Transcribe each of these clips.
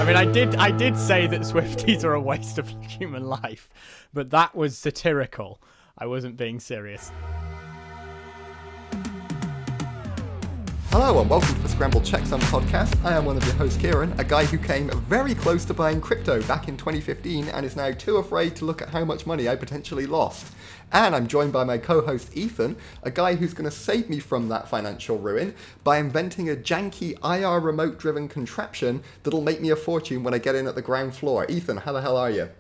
I mean, I did say that Swifties are a waste of human life, but that was satirical. I wasn't being serious. Hello and welcome to the Scrambled Checksum podcast. I am one of your hosts, Kieran, a guy who came very close to buying crypto back in 2015 and is now too afraid to look at how much money I potentially lost. And I'm joined by my co-host, Ethan, a guy who's going to save me from that financial ruin by inventing a janky IR remote-driven contraption that'll make me a fortune when I get in at the ground floor. Ethan, how the hell are you?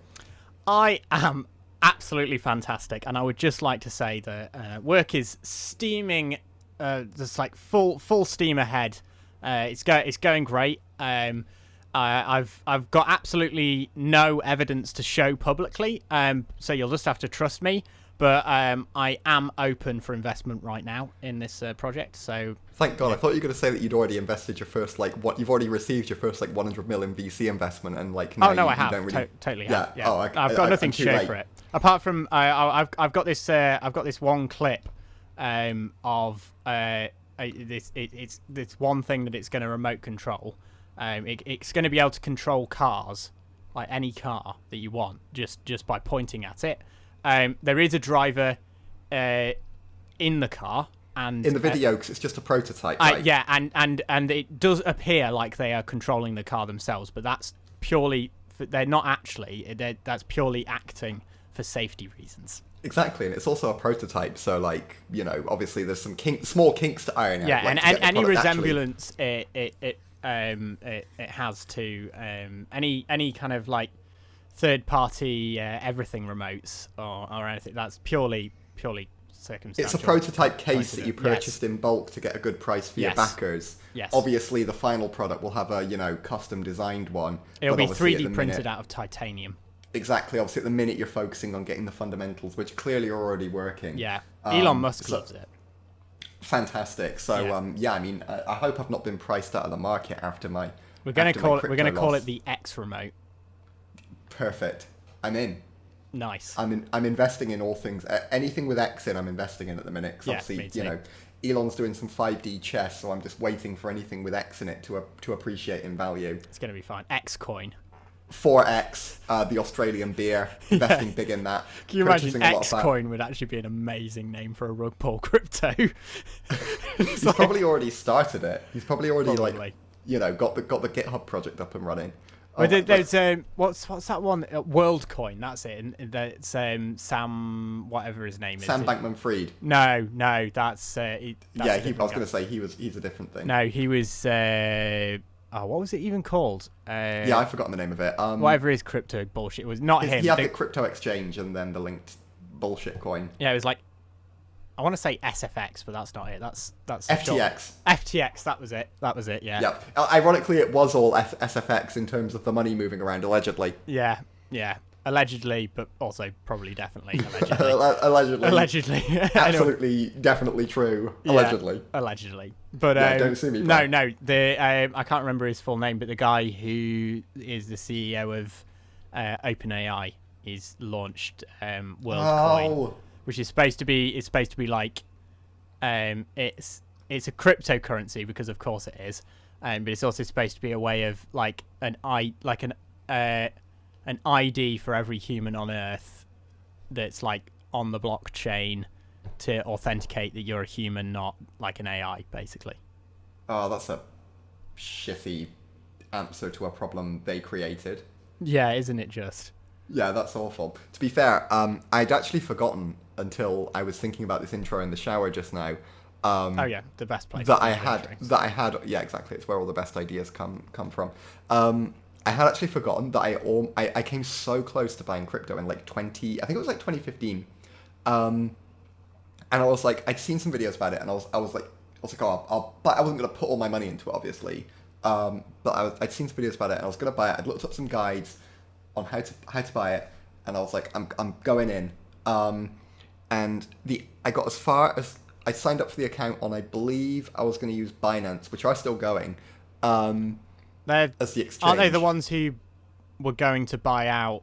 I am absolutely fantastic, and I would just like to say that work is steaming. Just like full steam ahead. It's going great. I've got absolutely no evidence to show publicly. So you'll just have to trust me. But I am open for investment right now in this project. So thank God. I thought you were going to say that you'd already invested your first you've already received your first 100 million VC investment and now I have. Don't really... Totally have. Yeah. Oh, I've got nothing to show for it apart from I've got this one clip. Of it's this one thing that it's going to remote control. It's going to be able to control cars, like any car that you want, just by pointing at it. There is a driver in the car, and in the video, because it's just a prototype. Right? Yeah, and it does appear like they are controlling the car themselves, but that's purely they're not actually. That's purely acting for safety reasons. Exactly, and it's also a prototype, so obviously there's some small kinks to iron out. Yeah, and any resemblance it has to any kind of third party everything remotes or anything, that's purely circumstantial. It's a prototype case that you purchased in bulk to get a good price for your backers. Yes. Obviously, the final product will have a custom designed one. It'll be 3D printed out of titanium. Exactly. Obviously, at the minute you're focusing on getting the fundamentals, which clearly are already working. Yeah. Elon Musk loves it. Fantastic. So, I mean, I hope I've not been priced out of the market after my. We're going to call it the X remote. Perfect. I'm in. Nice. I'm investing in all things. Anything with X in, I'm investing in at the minute. Because obviously, Elon's doing some 5D chess, so I'm just waiting for anything with X in it to appreciate in value. It's going to be fine. X coin. 4X, the Australian beer, investing big in that. Can you imagine X-Coin would actually be an amazing name for a rug pull crypto? He's probably already started it. He's probably already got the GitHub project up and running. Well, there's what's that one? WorldCoin. That's it. And that's Sam, whatever his name is. Sam Bankman-Fried. No, that's I was going to say he's a different thing. No, he was. What was it even called? I've forgotten the name of it. Whatever his crypto bullshit, it was not him. He had the crypto exchange and then the linked bullshit coin. Yeah, it was I want to say SFX, but that's not it. That's FTX. FTX, that was it. Yeah. Yep. Ironically, it was all SFX in terms of the money moving around, allegedly. Yeah. Allegedly, but also probably definitely allegedly. Absolutely, definitely true. Allegedly. Yeah, allegedly. But don't sue me. Bro. No. I can't remember his full name, but the guy who is the CEO of OpenAI is launched WorldCoin, which is supposed to be. It's supposed to be it's a cryptocurrency because of course it is, but it's also supposed to be a way of an ID for every human on Earth that's on the blockchain to authenticate that you're a human, not an AI, basically. Oh, that's a shitty answer to a problem they created. Yeah, isn't it just? Yeah, that's awful. To be fair, I'd actually forgotten until I was thinking about this intro in the shower just now. The best place. That I had. Yeah, exactly. It's where all the best ideas come from. I had actually forgotten that I came so close to buying crypto in 2015. And I was I'd seen some videos about it, and I was like, but I wasn't going to put all my money into it, obviously. But I'd seen some videos about it, and I was going to buy it. I'd looked up some guides on how to buy it, and I was like, I'm going in. And I got as far as I signed up for the account on, I believe I was going to use Binance, which are still going. As the exchange. Aren't they the ones who were going to buy out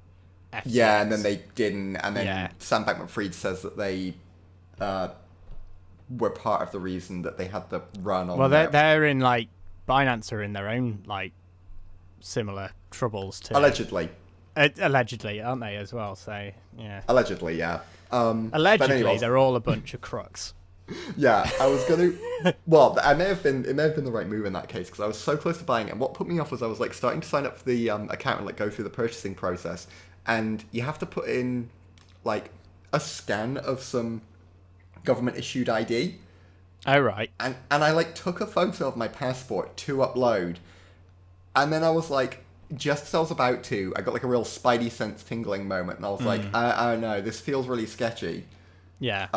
FTX? Yeah, and then they didn't. And then Sam Bankman-Fried says that they were part of the reason that they had the run on. Well, they're in Binance are in their own similar troubles to Allegedly. Allegedly, aren't they as well? So yeah. Allegedly, yeah. Allegedly, anyways, they're all a bunch of crooks. yeah, I was gonna. Well, it may have been the right move in that case because I was so close to buying it. And what put me off was I was like starting to sign up for the account and like go through the purchasing process, and you have to put in like a scan of some government issued ID. Oh right. And I like took a photo of my passport to upload, and then I was like, just as I was about to, I got like a real spidey sense tingling moment, and I was like, I don't know, this feels really sketchy. Yeah.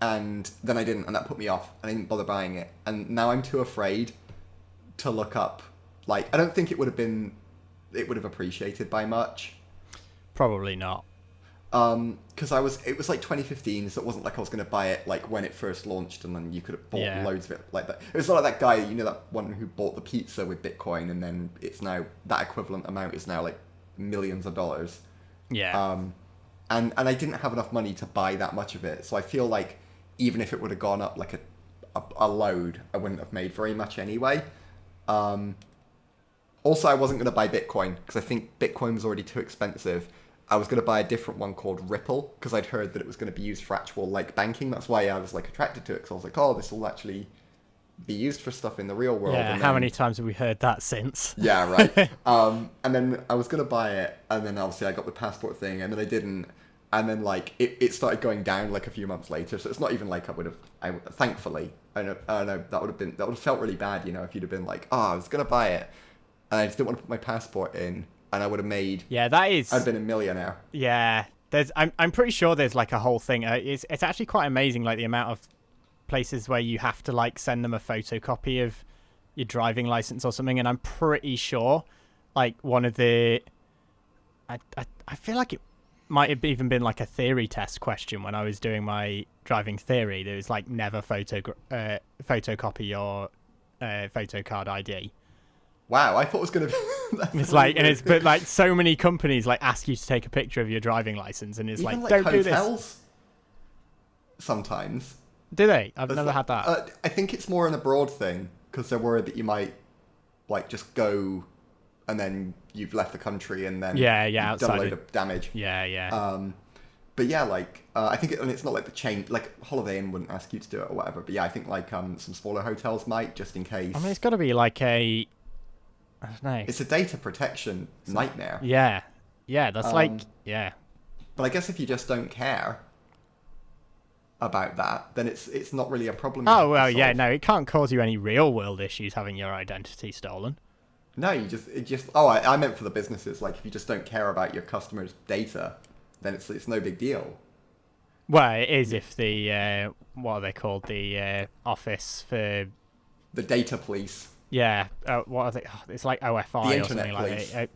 And then I didn't, and that put me off, and I didn't bother buying it. And now I'm too afraid to look up. Like, I don't think it would have appreciated by much. Probably not. Because it was like 2015, so it wasn't like I was going to buy it like when it first launched, and then you could have bought loads of it like that. It was not like that guy, you know, that one who bought the pizza with Bitcoin, and then it's now that equivalent amount is now like millions of dollars. Yeah. And I didn't have enough money to buy that much of it, so I feel like even if it would have gone up like a load, I wouldn't have made very much anyway. Also, I wasn't going to buy Bitcoin because I think Bitcoin was already too expensive. I was going to buy a different one called Ripple because I'd heard that it was going to be used for actual like banking. That's why I was like attracted to it because I was like, oh, this will actually be used for stuff in the real world. Yeah. And How then, many times have we heard that since? Yeah, right. And then I was going to buy it, and then obviously I got the passport thing, and then I didn't. And then like it started going down like a few months later, so it's not even like thankfully, I don't know, that would have felt really bad, you know, if you'd have been like, oh, I was gonna buy it, and I just didn't want to put my passport in, and I would have made. Yeah, that is. I'd been a millionaire. Yeah, I'm pretty sure there's like a whole thing. It's actually quite amazing, like the amount of places where you have to like send them a photocopy of your driving license or something, and I'm pretty sure, like one of the, I feel like it might have even been like a theory test question when I was doing my driving theory. There was like never photocopy your photo card ID. Wow, I thought it was gonna be. It's like, and it's but like so many companies like ask you to take a picture of your driving license, and it's Even like don't hotels, do this. Sometimes. Do they? I've There's never had that. I think it's more an abroad thing because they're worried that you might like just go and then you've left the country and then Yeah, you've done a load outside of damage. Yeah. But yeah, like I think and it's not like the chain, like Holiday Inn wouldn't ask you to do it or whatever. But yeah, I think like some smaller hotels might, just in case. I mean, it's got to be like I don't know. It's a data protection nightmare. Yeah, that's yeah. But I guess if you just don't care about that, then it's not really a problem. Oh well, yeah, no, it can't cause you any real world issues having your identity stolen. No, I meant for the businesses. Like if you just don't care about your customers' data, then it's no big deal. Well, it is if the what are they called? The office for the data police. Yeah, what are they? Oh, it's like OFI or something like that.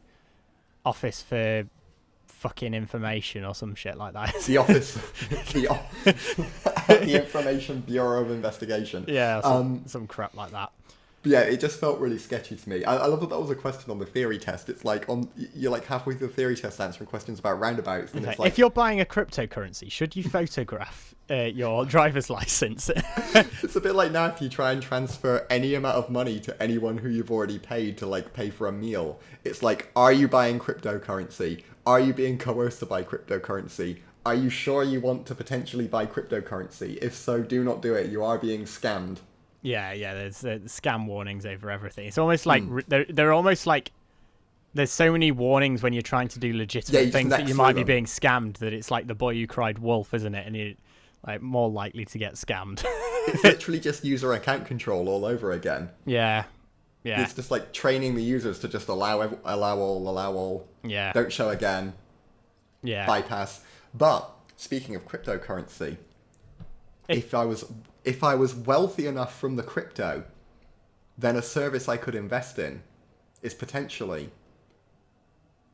Office for fucking information or some shit like that. The office, the Information Bureau of Investigation. Yeah, some crap like that. But yeah, it just felt really sketchy to me. I love that was a question on the theory test. It's like you're like halfway through the theory test answering questions about roundabouts. And it's like, if you're buying a cryptocurrency, should you photograph your driver's license? It's a bit like now if you try and transfer any amount of money to anyone who you've already paid to like pay for a meal. It's like, are you buying cryptocurrency? Are you being coerced to buy cryptocurrency? Are you sure you want to potentially buy cryptocurrency? If so, do not do it. You are being scammed. Yeah, there's scam warnings over everything. It's almost like they're almost like there's so many warnings when you're trying to do legitimate things that you might be being scammed, that it's like the boy who cried wolf, isn't it? And you're like more likely to get scammed. It's literally just user account control all over again. Yeah. It's just like training the users to just allow all. Yeah. Don't show again. Yeah. Bypass. But speaking of cryptocurrency, if I was wealthy enough from the crypto, then a service I could invest in is potentially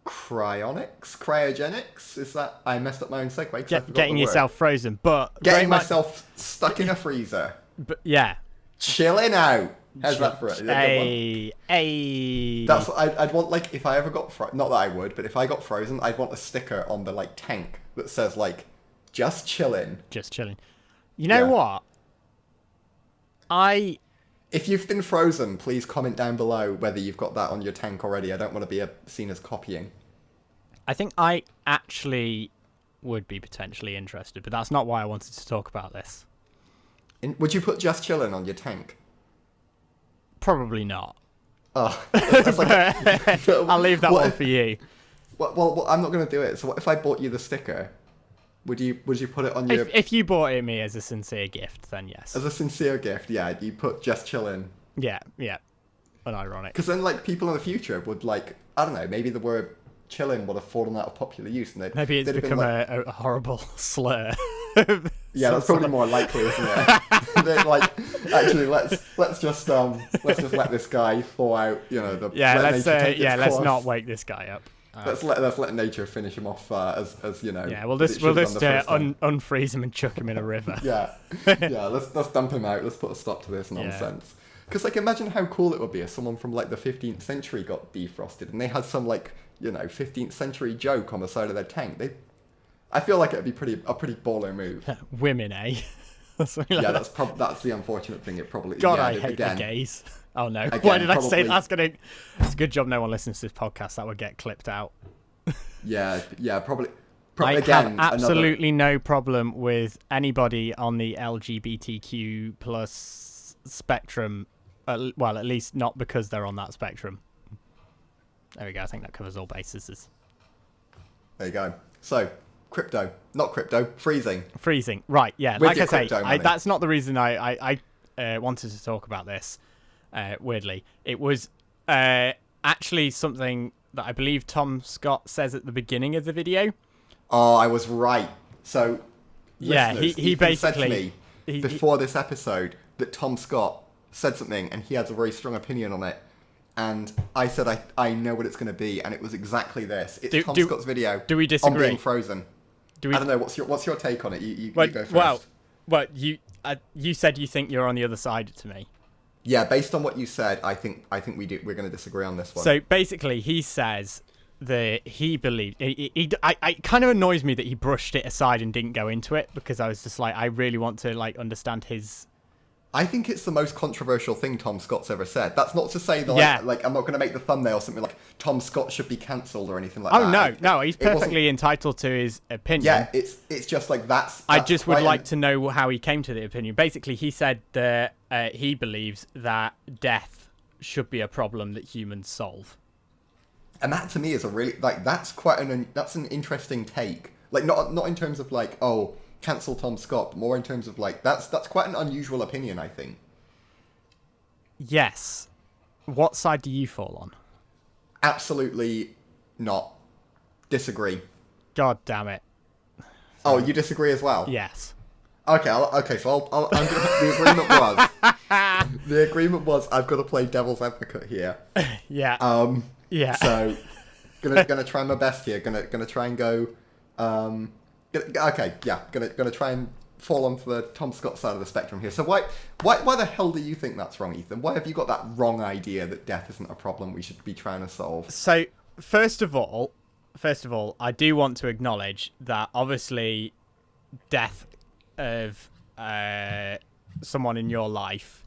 cryogenics. Is that I messed up my own segue? Getting yourself frozen, but getting myself stuck in a freezer. But yeah, chilling out. How's that for it? That's what I'd want. Like if I ever got not that I would, but if I got frozen, I'd want a sticker on the like tank that says like just chilling. Just chilling. You know what? If you've been frozen, please comment down below whether you've got that on your tank already. I don't want to be seen as copying. I think I actually would be potentially interested, but that's not why I wanted to talk about this. Would you put just chillin' on your tank? Probably not. Oh, that's like I'll leave that one for you. Well, I'm not going to do it. So what if I bought you the sticker? Would you put it on your... If you bought it me as a sincere gift, then yes. As a sincere gift, yeah, you put just chillin'. Yeah. Unironic. Because then, like, people in the future would, like, I don't know, maybe the word chillin' would have fallen out of popular use. And maybe it's become a horrible slur. Yeah, that's probably more likely, isn't it? They're like, actually, let's just let this guy thaw out, you know. Let's not wake this guy up. Let's let nature finish him off as you know. Yeah, we'll just unfreeze him and chuck him in a river. yeah. Let's dump him out. Let's put a stop to this nonsense. Because like, imagine how cool it would be if someone from like the 15th century got defrosted and they had some like 15th century joke on the side of their tank. I feel like it'd be a pretty baller move. Women, eh? That's the unfortunate thing. It probably. God, I hate the gays. Oh no! Again, why did I say that's gonna? It's a good job no one listens to this podcast. That would get clipped out. Yeah, probably. I have absolutely no problem with anybody on the LGBTQ plus spectrum. Well, at least not because they're on that spectrum. There we go. I think that covers all bases. There you go. So, freezing. Right, yeah. With like I say, that's not the reason I wanted to talk about this, weirdly. It was actually something that I believe Tom Scott says at the beginning of the video. Oh, I was right. So, yeah, he basically said to me before this episode that Tom Scott said something and he has a very strong opinion on it. And I said, I know what it's going to be, and it was exactly this. It's Tom Scott's video we disagree? On being frozen. I don't know. What's your take on it? You go first. Well, you said you think you're on the other side to me. Yeah, based on what you said, I think we're going to disagree on this one. So basically, he says that he believed. It kind of annoys me that he brushed it aside and didn't go into it, because I was just like, I really want to like understand his. I think it's the most controversial thing Tom Scott's ever said. That's not to say that like I'm not going to make the thumbnail something like Tom Scott should be cancelled or anything like that. Oh no, he's perfectly entitled to his opinion. Yeah, it's just like that's I just would like to know how he came to the opinion. Basically, he said that he believes that death should be a problem that humans solve. And that to me is a really that's an interesting take. Like not in terms of like cancel Tom Scott, but more in terms of like that's quite an unusual opinion, I think. Yes. What side do you fall on? Absolutely not. Disagree. God damn it. Oh, you disagree as well? Yes. Okay. So the agreement was I've got to play devil's advocate here. Yeah. Yeah. So gonna try my best here. Gonna try and go. Okay, yeah, gonna try and fall onto the Tom Scott side of the spectrum here. So why the hell do you think that's wrong, Ethan? Why have you got that wrong idea that death isn't a problem we should be trying to solve? So first of all, I do want to acknowledge that obviously death of someone in your life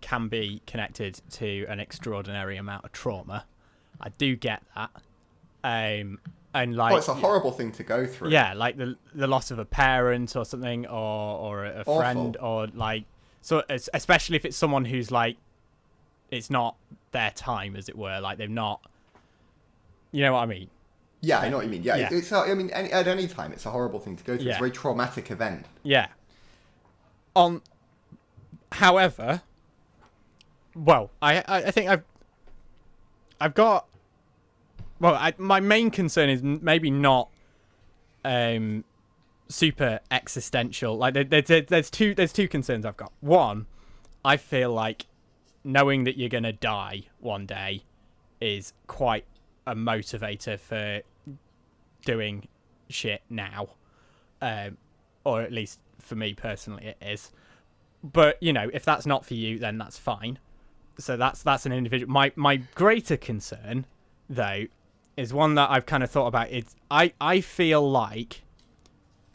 can be connected to an extraordinary amount of trauma. I do get that. And like, it's a horrible thing to go through. Yeah, like the loss of a parent or something, or a friend, or like, so especially if it's someone who's like, it's not their time, as it were. Like they've not, you know what I mean? Yeah, I know what you mean. Yeah. It's at any time, it's a horrible thing to go through. Yeah. It's a very traumatic event. Yeah. However, well, I think I've got. Well, my main concern is maybe not super existential. Like there's two concerns I've got. One, I feel like knowing that you're gonna die one day is quite a motivator for doing shit now, or at least for me personally, it is. But if that's not for you, then that's fine. So that's an individual. My greater concern, though, is one that I've kind of thought about. I feel like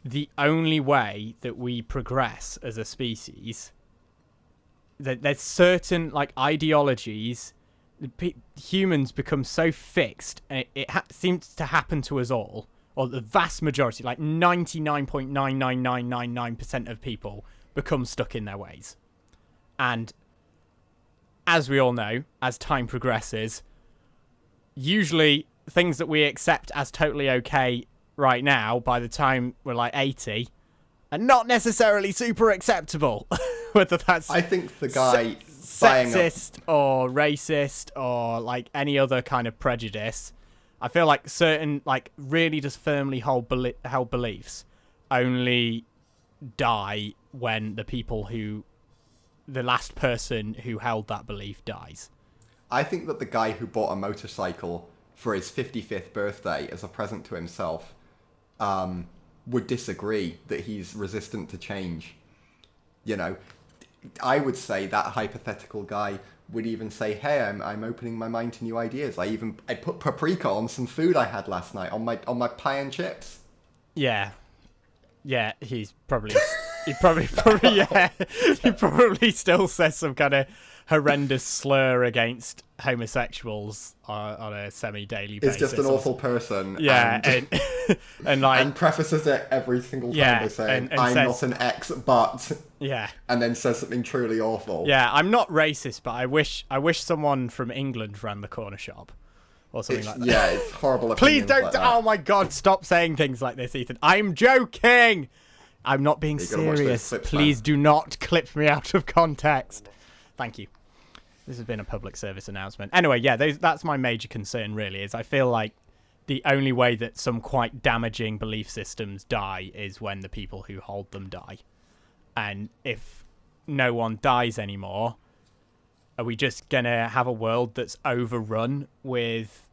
the only way that we progress as a species there's certain like ideologies. Humans become so fixed, and it seems to happen to us all, or the vast majority, like 99.99999% of people become stuck in their ways. And as we all know, as time progresses, usually things that we accept as totally okay right now, by the time we're like 80, are not necessarily super acceptable. Whether that's I think the guy buying sexist or racist or like any other kind of prejudice, I feel like certain like really just firmly held beliefs only die when the last person who held that belief dies. I think that the guy who bought a motorcycle for his 55th birthday as a present to himself would disagree that he's resistant to change. You know, I would say that hypothetical guy would even say, "Hey, I'm opening my mind to new ideas. I put paprika on some food I had last night on my pie and chips." Yeah, he probably still says some kind of horrendous slur against homosexuals on a semi-daily basis. It's just an awful person. Yeah, and like, and prefaces it every single time by saying, "I'm not an ex, but," yeah, and then says something truly awful. Yeah, I'm not racist, but I wish someone from England ran the corner shop. Or something like that. Yeah, it's horrible. Please don't. Like that. Oh my God! Stop saying things like this, Ethan. I'm joking. I'm not being serious. Please do not clip me out of context. Thank you. This has been a public service announcement. Anyway, yeah, that's my major concern. Really, is I feel like the only way that some quite damaging belief systems die is when the people who hold them die. And if no one dies anymore, are we just gonna have a world that's overrun with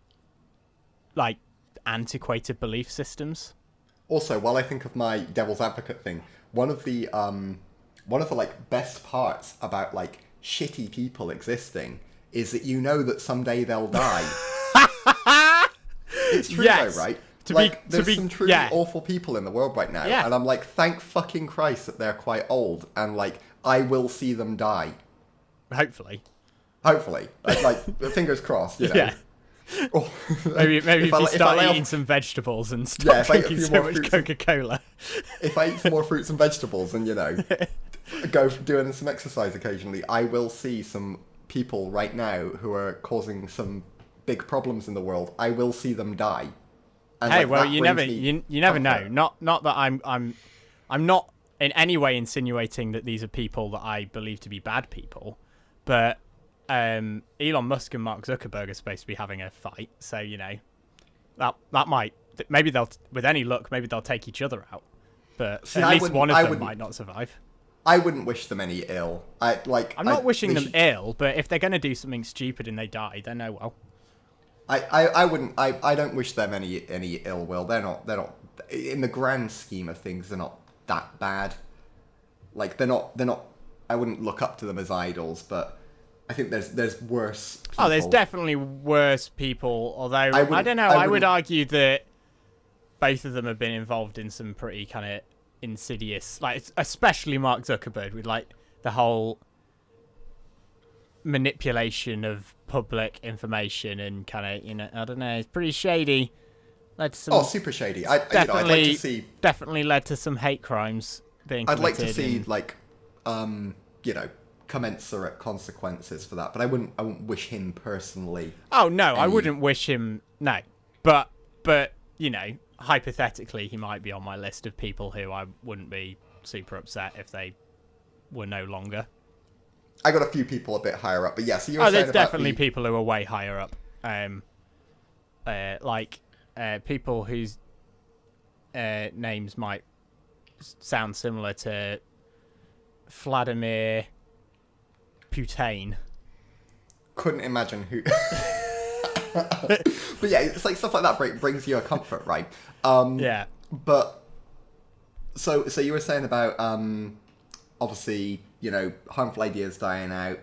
like antiquated belief systems? Also, while I think of my devil's advocate thing, one of the like best parts about like shitty people existing is that you know that someday they'll die. It's true though, right? There's some truly awful people in the world right now, and I'm like, thank fucking Christ that they're quite old, and like I will see them die. Hopefully, like fingers crossed, you know. Yeah. Or, maybe if you start eating some vegetables and stop drinking so much Coca-Cola. If I eat some more fruits and vegetables and, you know, go doing some exercise occasionally, I will see some people right now who are causing some big problems in the world. I will see them die. And hey, well, you never know. Not that I'm not in any way insinuating that these are people that I believe to be bad people, but Elon Musk and Mark Zuckerberg are supposed to be having a fight, so you know that might, maybe they'll, with any luck, maybe they'll take each other out, but at least one of them might not survive. I wouldn't wish them any ill. I'm not wishing them ill, but if they're going to do something stupid and they die, then oh well. I don't wish them any ill will. They're not in the grand scheme of things, they're not that bad. Like they're not I wouldn't look up to them as idols, but I think there's worse people. Oh, there's definitely worse people, although I don't know, I would argue that both of them have been involved in some pretty kind of insidious, like especially Mark Zuckerberg with like the whole manipulation of public information and kind of, you know, I don't know, it's pretty shady. Led to some, super shady. I'd like to see, definitely led to some hate crimes being committed. I'd like to see like you know, commensurate consequences for that, but I wouldn't wish him personally. Oh no, I wouldn't wish him. No, but you know, hypothetically, he might be on my list of people who I wouldn't be super upset if they were no longer. I got a few people a bit higher up, but yeah. So you were saying there's definitely people who are way higher up. People whose names might sound similar to Vladimir Putin. Couldn't imagine who. But yeah, it's like stuff like that brings you a comfort, right? Yeah. But so you were saying about obviously, you know, harmful ideas dying out.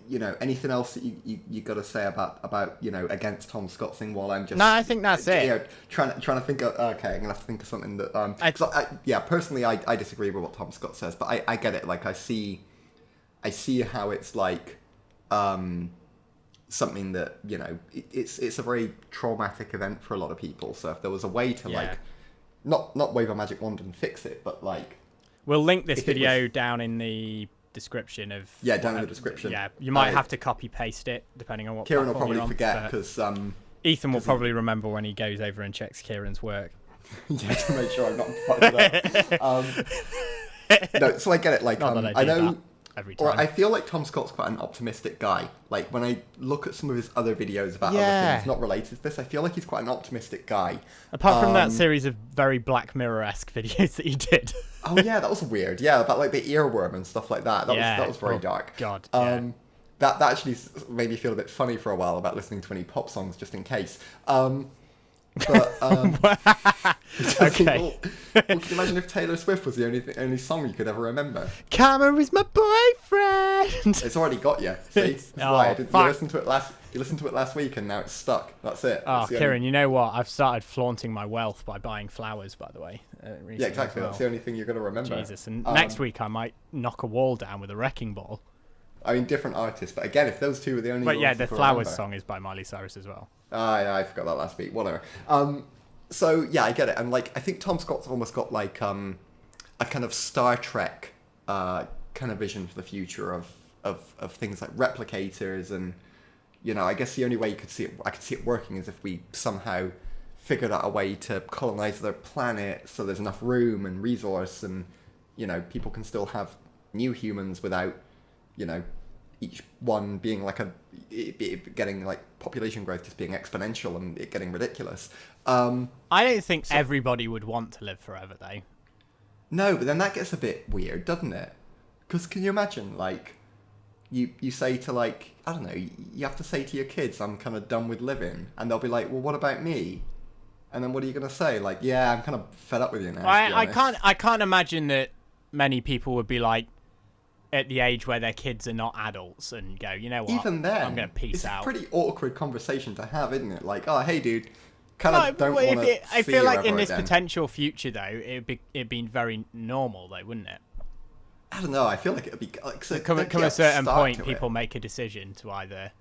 You know, anything else that you got to say about you know, against Tom Scott thing while I'm just... No, I think that's it. You know, trying to think of... Okay, I'm going to have to think of something that... personally, I disagree with what Tom Scott says, but I get it. Like, I see I see how it's like something that, you know, it's a very traumatic event for a lot of people. So if there was a way to like not wave a magic wand and fix it, but like we'll link this video down in the description of down in the description. Yeah, you might have to copy paste it depending on what Kieran will platform probably you're on, forget because Ethan will probably remember when he goes over and checks Kieran's work. Yeah, to make sure I'm not fucked up. No, so I get it. Like, I know every time. Or I feel like Tom Scott's quite an optimistic guy. Like when I look at some of his other videos about other things not related to this, I feel like he's quite an optimistic guy. Apart from that series of very Black Mirror-esque videos that he did. Oh yeah, that was weird. Yeah, about like the earworm and stuff like that. That was very dark. God. That actually made me feel a bit funny for a while about listening to any pop songs just in case. But okay. Well, can you imagine if Taylor Swift was the only song you could ever remember? Karma is my boyfriend. It's already got you. See, that's why you listened to it last week, and now it's stuck. That's it. Oh, Kieran, you know what? I've started flaunting my wealth by buying flowers. By the way. Yeah, exactly. That's the only thing you're going to remember. Jesus, and next week I might knock a wall down with a wrecking ball. I mean, different artists, but again, if those two were the only. But yeah, the Flowers song is by Miley Cyrus as well. Yeah, I forgot that last week. Whatever. So yeah, I get it, and like I think Tom Scott's almost got like a kind of Star Trek kind of vision for the future of things like replicators, and you know, I guess the only way I could see it working is if we somehow figured out a way to colonize their planet so there's enough room and resource, and you know, people can still have new humans without, you know, each one being like getting like population growth just being exponential and it getting ridiculous. I don't think everybody would want to live forever though. No, but then that gets a bit weird, doesn't it? Because can you imagine, like, you say to, like, I don't know, you have to say to your kids, I'm kind of done with living, and they'll be like, well, what about me? And then what are you going to say? Like, yeah, I'm kind of fed up with you now. I can't imagine that many people would be like, at the age where their kids are not adults and go, you know what? Even then, I'm going to peace out. It's a pretty awkward conversation to have, isn't it? Like, oh, hey, dude, kind of don't want to. I feel like in this potential future, though, it'd be very normal, though, wouldn't it? I don't know. I feel like it'd be like come a certain point, people make a decision to either.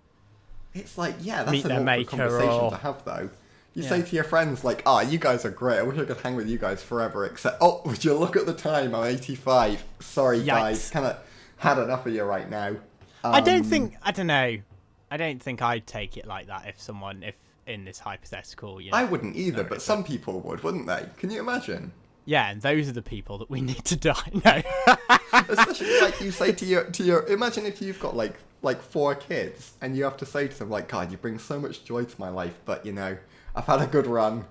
It's like, yeah, that's meet an awkward conversation to have, though. You say to your friends, like, you guys are great. I wish I could hang with you guys forever, except, would you look at the time? I'm 85. Sorry, Yikes. guys. Kind of had enough of you right now. I don't know. I don't think I'd take it like that if in this hypothetical, you know, I wouldn't either, but some people would, wouldn't they? Can you imagine? Yeah, and those are the people that we need to die. No. Especially like you say to your imagine if you've got like 4 kids and you have to say to them like, God, you bring so much joy to my life, but you know, I've had a good run.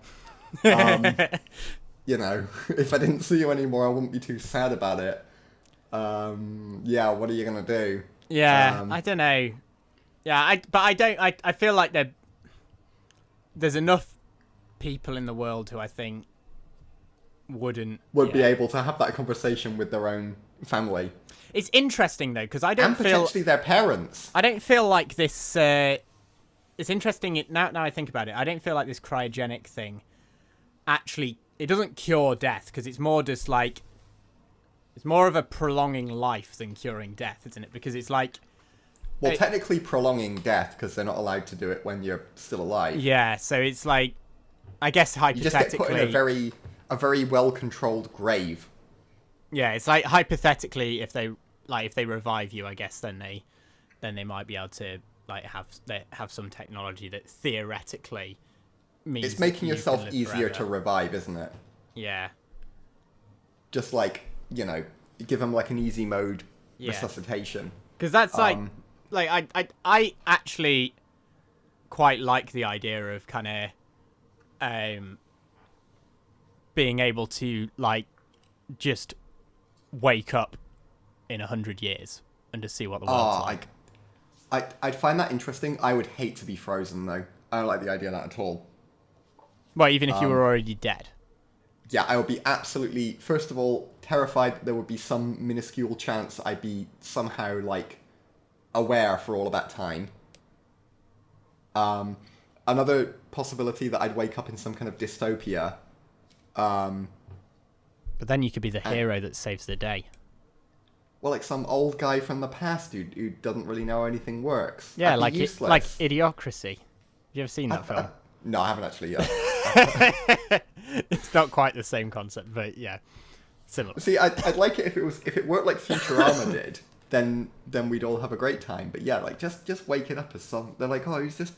You know, if I didn't see you anymore, I wouldn't be too sad about it. Yeah, what are you gonna do? Yeah, I don't know. Yeah, I feel like there's enough people in the world who I think would be able to have that conversation with their own family. It's interesting though, because I don't feel, and potentially their parents. I don't feel like this. It's interesting now I think about it. I don't feel like this cryogenic thing actually, it doesn't cure death, because it's more just like, it's more of a prolonging life than curing death, isn't it? Because it's like, well, technically prolonging death because they're not allowed to do it when you're still alive. Yeah, so it's like, I guess hypothetically, you just get put in a very well-controlled grave. Yeah, it's like hypothetically, if they revive you, I guess then they might be able to like have some technology that theoretically means it's making yourself easier to revive, isn't it? Yeah. Just like, you know, give them like an easy mode resuscitation. Because that's I actually quite like the idea of kind of being able to like just wake up in 100 years and to see what the world's like. I'd find that interesting. I would hate to be frozen though. I don't like the idea of that at all. Well, even if you were already dead. Yeah, I would be absolutely, first of all, terrified that there would be some minuscule chance I'd be somehow like aware for all of that time. Another possibility that I'd wake up in some kind of dystopia. But then you could be the hero that saves the day. Well, like some old guy from the past who doesn't really know how anything works. Yeah, I'd be useless. like Idiocracy. Have you ever seen that film? No, I haven't actually yet. It's not quite the same concept, but yeah, similar. See, I'd like it if it worked like Futurama did. Then we'd all have a great time. But yeah, like just wake it up as some. They're like, oh, who's this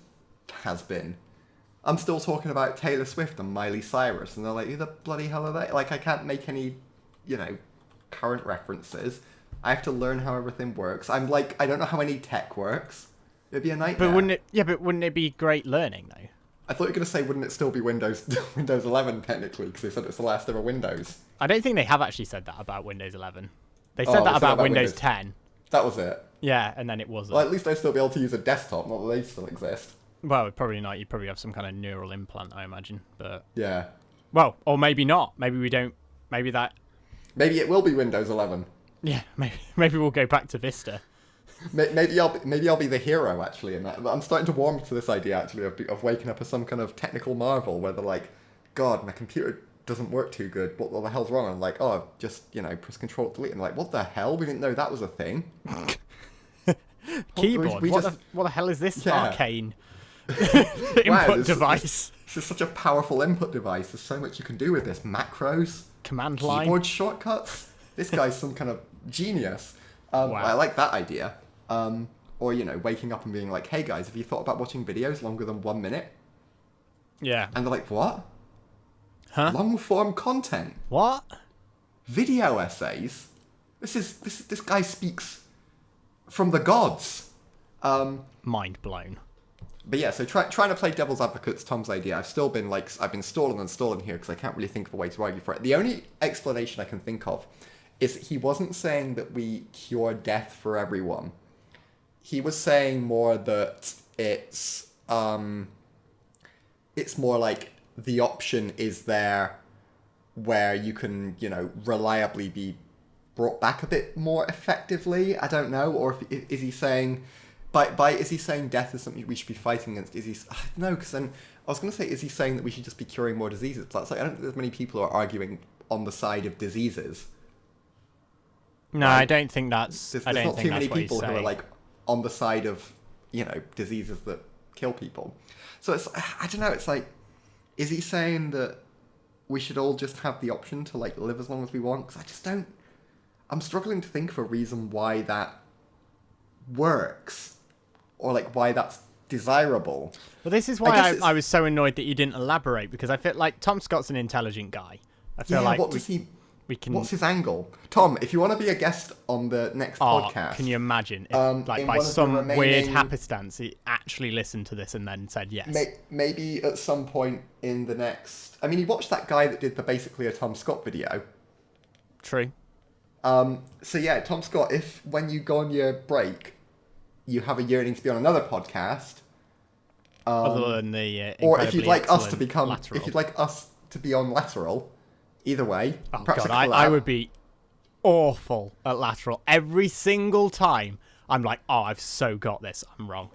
has been? I'm still talking about Taylor Swift and Miley Cyrus, and they're like, who the bloody hell are they? Like, I can't make any, current references. I have to learn how everything works. I'm like, I don't know how any tech works. It'd be a nightmare. But wouldn't it be great learning though? I thought you were going to say, wouldn't it still be Windows 11 technically? Because they said it's the last ever Windows. I don't think they have actually said that about Windows 11. They said that about Windows 10. That was it. Yeah, and then it wasn't. Well, at least I'd still be able to use a desktop, not that they still exist. Well, probably not. You'd probably have some kind of neural implant, I imagine. But yeah. Well, or maybe not. Maybe we don't. Maybe that. Maybe it will be Windows 11. Yeah, maybe we'll go back to Vista. Maybe I'll be the hero actually in that. But I'm starting to warm to this idea actually of waking up as some kind of technical marvel where they're like, God, my computer doesn't work too good. What the hell's wrong? And I'm like, oh, just press Control Delete. And like, what the hell? We didn't know that was a thing. Keyboard. What the hell is this arcane input device? This is such a powerful input device. There's so much you can do with this. Macros, command line, keyboard shortcuts. This guy's some kind of genius. Wow. I like that idea. Or waking up and being like, hey guys, have you thought about watching videos longer than 1 minute? Yeah. And they're like, what? Huh? Long form content. What? Video essays. This guy speaks from the gods. Mind blown. But yeah, so trying to play devil's advocate is Tom's idea. I've been stalling and stalling here because I can't really think of a way to argue for it. The only explanation I can think of is he wasn't saying that we cure death for everyone. He was saying more that it's more like the option is there where you can, reliably be brought back a bit more effectively. I don't know. Or is he saying... is he saying death is something we should be fighting against? No, because then I was going to say, is he saying that we should just be curing more diseases? That's like, I don't think there's many people who are arguing on the side of diseases. No, right? I don't think that's. There's not too many people who are like on the side of diseases that kill people. So I don't know. It's like, is he saying that we should all just have the option to like live as long as we want? Because I just don't. I'm struggling to think of a reason why that works. Or like why that's desirable. Well, this is why I was so annoyed that you didn't elaborate, because I feel like Tom Scott's an intelligent guy. I feel like what's his angle? Tom, if you want to be a guest on the next podcast, can you imagine if, by some weird happenstance, he actually listened to this and then said yes? Maybe at some point in the next. I mean, he watched that guy that did the basically a Tom Scott video. True. So yeah, Tom Scott, if when you go on your break, you have a yearning to be on another podcast, other than the or if you'd like us to become, Lateral. if you'd like us to be on Lateral, either way. Oh God, I would be awful at Lateral every single time. I'm like, oh, I've so got this. I'm wrong.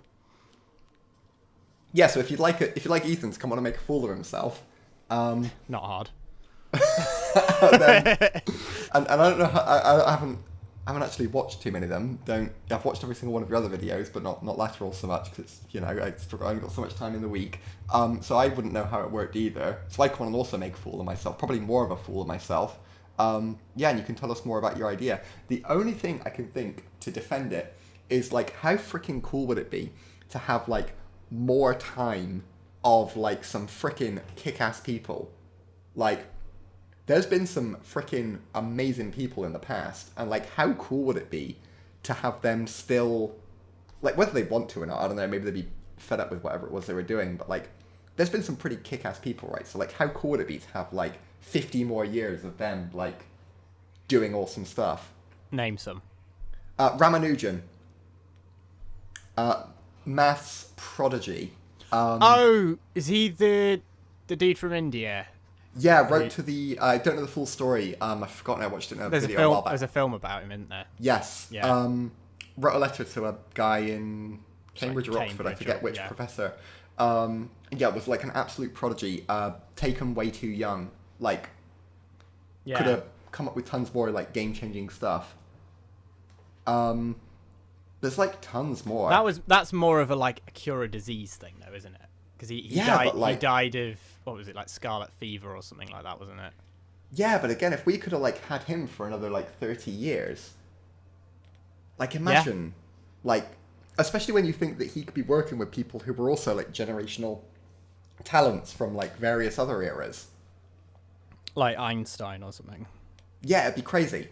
Yeah, so if you'd like Ethan to come on and make a fool of himself, not hard. and I don't know. I haven't actually watched too many of them. I've watched every single one of your other videos, but not Lateral so much because I only got so much time in the week. So I wouldn't know how it worked either. So I can also make a fool of myself, probably more of a fool of myself. And you can tell us more about your idea. The only thing I can think to defend it is like, how freaking cool would it be to have like more time of like some freaking kick-ass people, like. There's been some freaking amazing people in the past, and like, how cool would it be to have them still, like, whether they want to or not, I don't know, maybe they'd be fed up with whatever it was they were doing, but like, there's been some pretty kick-ass people, right? So like, how cool would it be to have like 50 more years of them like doing awesome stuff? Name some. Ramanujan. Maths prodigy. Is he the dude from India? Yeah, wrote to the... I don't know the full story. I've forgotten. I watched it in a video a while back. There's a film about him, isn't there? Yes. Yeah. Wrote a letter to a guy in Cambridge or Oxford. I forget which professor. It was like an absolute prodigy. Taken way too young. Like, could have come up with tons more like game-changing stuff. There's like tons more. That's more of a cure a disease thing, though, isn't it? Because he died of, what was it, like scarlet fever or something like that, wasn't it? Yeah, but again, if we could have like had him for another like 30 years, like imagine, like, especially when you think that he could be working with people who were also like generational talents from like various other eras, like Einstein or something. Yeah, it'd be crazy.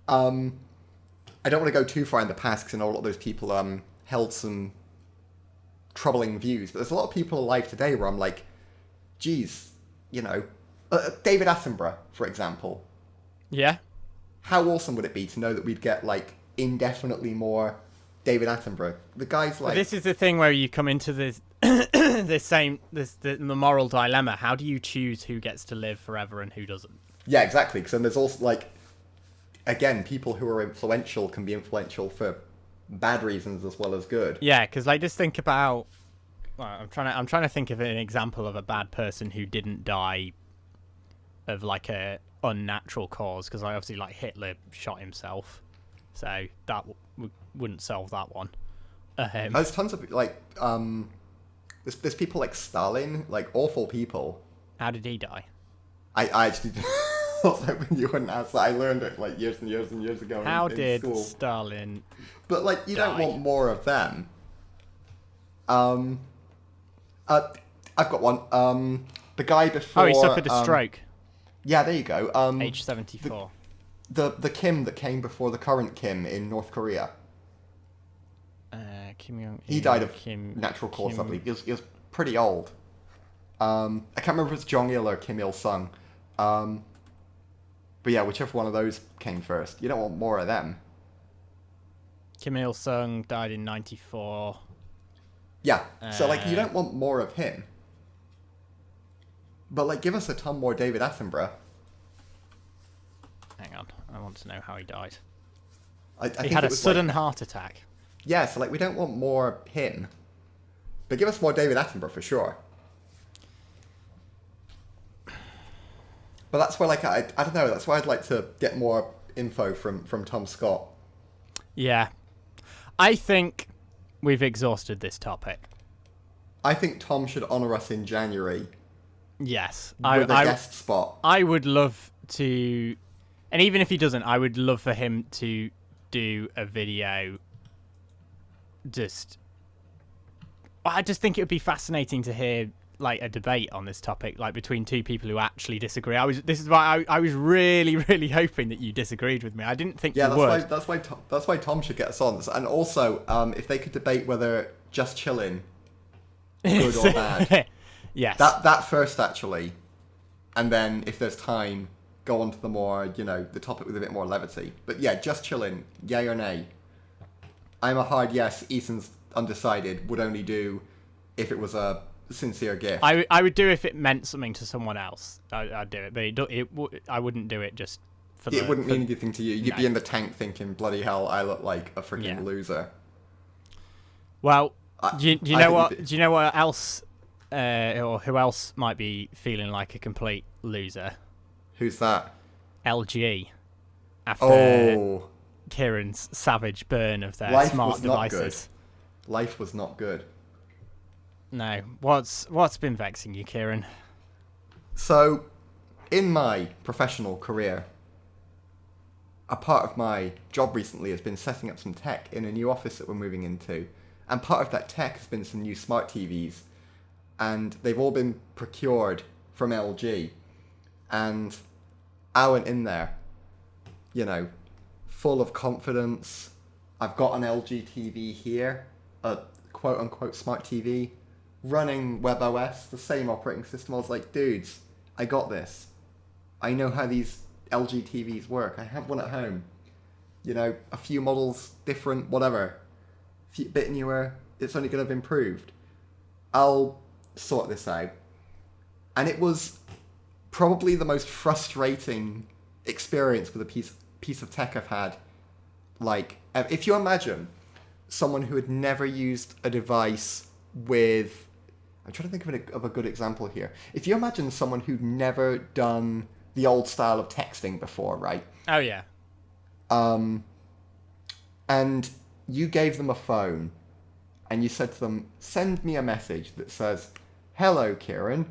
I don't want to go too far in the past because I know a lot of those people held some troubling views, but there's a lot of people alive today where I'm like, geez, David Attenborough, for example. Yeah. How awesome would it be to know that we'd get like indefinitely more David Attenborough? The guy's like... This is the thing where you come into this the moral dilemma. How do you choose who gets to live forever and who doesn't? Yeah, exactly. Because then there's also like, again, people who are influential can be influential for bad reasons as well as good. Yeah, because like just think about. Well, I'm trying to think of an example of a bad person who didn't die of like a unnatural cause. Because I obviously like Hitler shot himself, so that wouldn't solve that one. There's tons of like there's people like Stalin, like awful people. How did he die? I actually. I was hoping you wouldn't ask that. I learned it like years and years and years ago. How in did school. Stalin? But like, you don't want more of them. I've got one. The guy before. Oh, he suffered a stroke. Yeah, there you go. Age 74. The Kim that came before the current Kim in North Korea. Kim Jong. He died of natural causes, I believe. He was pretty old. I can't remember if it's Jong Il or Kim Il Sung. But yeah, whichever one of those came first. You don't want more of them. Kim Il Sung died in 94. Yeah, so like you don't want more of him. But like give us a ton more David Attenborough. Hang on, I want to know how he died. He had a sudden heart attack. Yeah, so like we don't want more him. But give us more David Attenborough for sure. But that's where like I don't know, that's why I'd like to get more info from Tom Scott. Yeah. I think we've exhausted this topic. I think Tom should honour us in January. Yes. With a guest spot. I would love to, and even if he doesn't, I would love for him to do a video. I just think it would be fascinating to hear like a debate on this topic, like between two people who actually disagree. This is why I was really, really hoping that you disagreed with me. I didn't think you would. That's why Tom should get us on. And also, if they could debate whether Just Chillin', good or bad. Yes. That first actually, and then if there's time, go on to the more the topic with a bit more levity. But yeah, Just Chillin', yay or nay? I'm a hard yes. Ethan's undecided. Would only do if it was a sincere gift. I would do if it meant something to someone else. I'd do it, but I wouldn't do it just for It wouldn't mean anything to you. You'd be in the tank thinking, bloody hell, I look like a freaking loser. Well, do you know what? Do you know what else, or who else might be feeling like a complete loser? Who's that? LG. After Kieran's savage burn of their smart devices. Life was not good. No. What's been vexing you, Kieran? So, in my professional career, a part of my job recently has been setting up some tech in a new office that we're moving into. And part of that tech has been some new smart TVs. And they've all been procured from LG. And I went in there, full of confidence. I've got an LG TV here, a quote-unquote smart TV, running WebOS, the same operating system. I was like, dudes, I got this. I know how these LG TVs work. I have one at home. A few models different, whatever. A bit newer. It's only going to have improved. I'll sort this out. And it was probably the most frustrating experience with a piece of tech I've had. Like, if you imagine someone who had never used a device with... I'm trying to think of a good example here. If you imagine someone who'd never done the old style of texting before, right? Oh, yeah. and you gave them a phone, and you said to them, send me a message that says, hello, Kieran,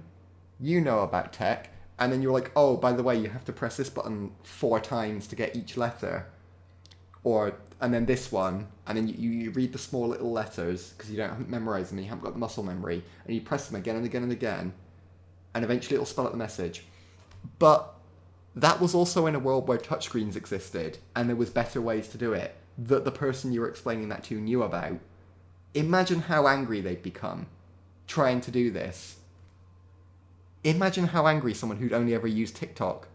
you know about tech, and then you're like, oh, by the way, you have to press this button 4 times to get each letter, and then this one, and then you read the small little letters, because you haven't memorized them, you haven't got the muscle memory, and you press them again and again and again, and eventually it'll spell out the message. But that was also in a world where touchscreens existed, and there was better ways to do it, that the person you were explaining that to knew about. Imagine how angry they'd become trying to do this. Imagine how angry someone who'd only ever used TikTok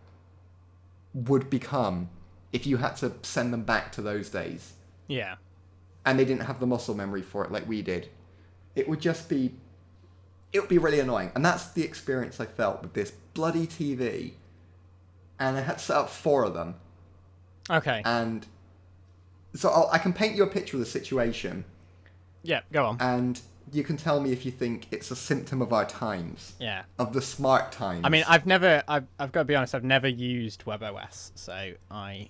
would become if you had to send them back to those days. Yeah. And they didn't have the muscle memory for it like we did. It would be really annoying. And that's the experience I felt with this bloody TV. And I had to set up 4 of them. Okay. And so I can paint you a picture of the situation. Yeah, go on. And you can tell me if you think it's a symptom of our times. Yeah. Of the smart times. I mean, I've got to be honest, I've never used WebOS, so I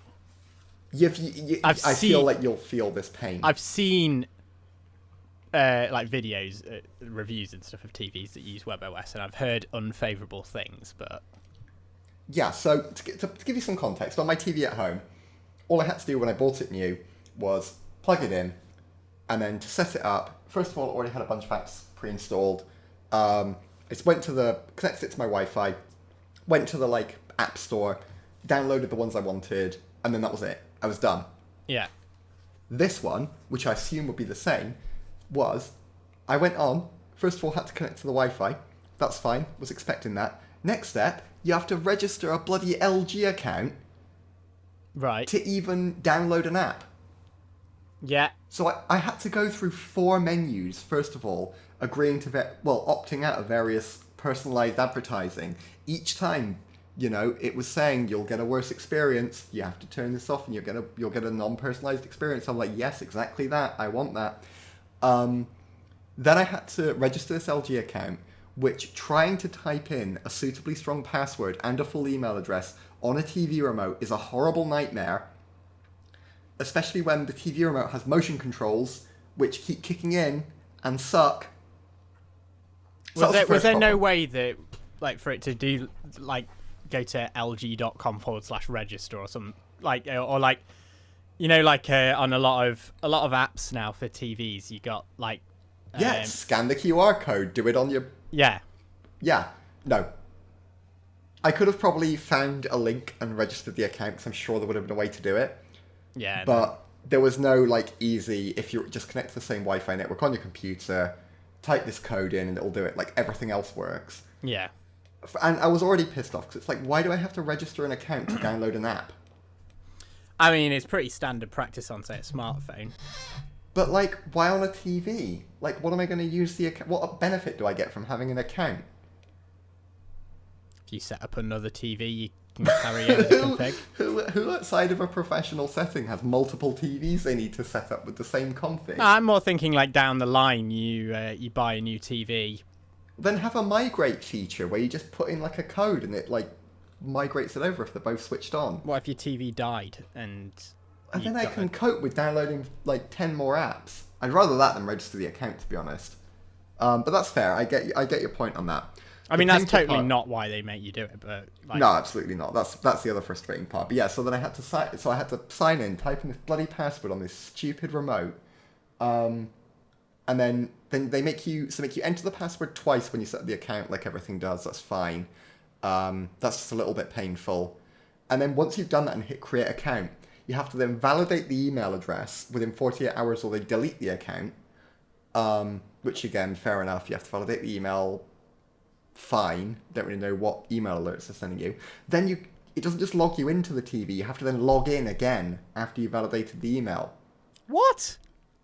feel like you'll feel this pain. I've seen like videos, reviews and stuff of TVs that use WebOS, and I've heard unfavourable things, but... Yeah, so to give you some context, on my TV at home, all I had to do when I bought it new was plug it in, and then to set it up, first of all, it already had a bunch of apps pre-installed. I just connected it to my Wi-Fi, went to the app store, downloaded the ones I wanted, and then that was it. I was done. Yeah. This one, which I assume would be the same, I went on, first of all had to connect to the Wi-Fi. That's fine, was expecting that. Next step, you have to register a bloody LG account. Right. To even download an app. Yeah. So I had to go through 4 menus, first of all, agreeing to, opting out of various personalized advertising. Each time, it was saying you'll get a worse experience, you have to turn this off and you'll get a non-personalized experience. I'm like, yes, exactly that, I want that. Then I had to register this LG account, which trying to type in a suitably strong password and a full email address on a TV remote is a horrible nightmare. Especially when the TV remote has motion controls, which keep kicking in and suck. So was there no way that, for it to do, go to lg.com/register or something, on a lot of apps now for TVs, you got, scan the QR code, do it on your... Yeah. Yeah, no. I could have probably found a link and registered the account, because I'm sure there would have been a way to do it. Yeah. But there was no, easy, if you just connect to the same Wi-Fi network on your computer, type this code in and it'll do it, everything else works. Yeah. And I was already pissed off, because it's why do I have to register an account to download an app? I mean, it's pretty standard practice on, say, a smartphone. But, why on a TV? What am I going to use the account? What benefit do I get from having an account? If you set up another TV, you can carry over the config. Who outside of a professional setting has multiple TVs they need to set up with the same config? No, I'm more thinking, down the line, you buy a new TV. Then have a migrate feature where you just put in, a code and it, migrates it over if they're both switched on. What if your TV died and then I can cope with downloading 10 more apps. I'd rather that than register the account, to be honest. But that's fair. I get your point on that. I mean, that's totally not why they make you do it, but no, absolutely not. That's the other frustrating part. But yeah, so then I had to sign in, type in this bloody password on this stupid remote, and then they make you enter the password twice when you set up the account, like everything does. That's fine. That's just a little bit painful. And then once you've done that and hit create account, you have to then validate the email address within 48 hours or they delete the account, which again, fair enough. You have to validate the email. Fine. Don't really know what email alerts they're sending you. Then it doesn't just log you into the TV. You have to then log in again after you validated the email. What?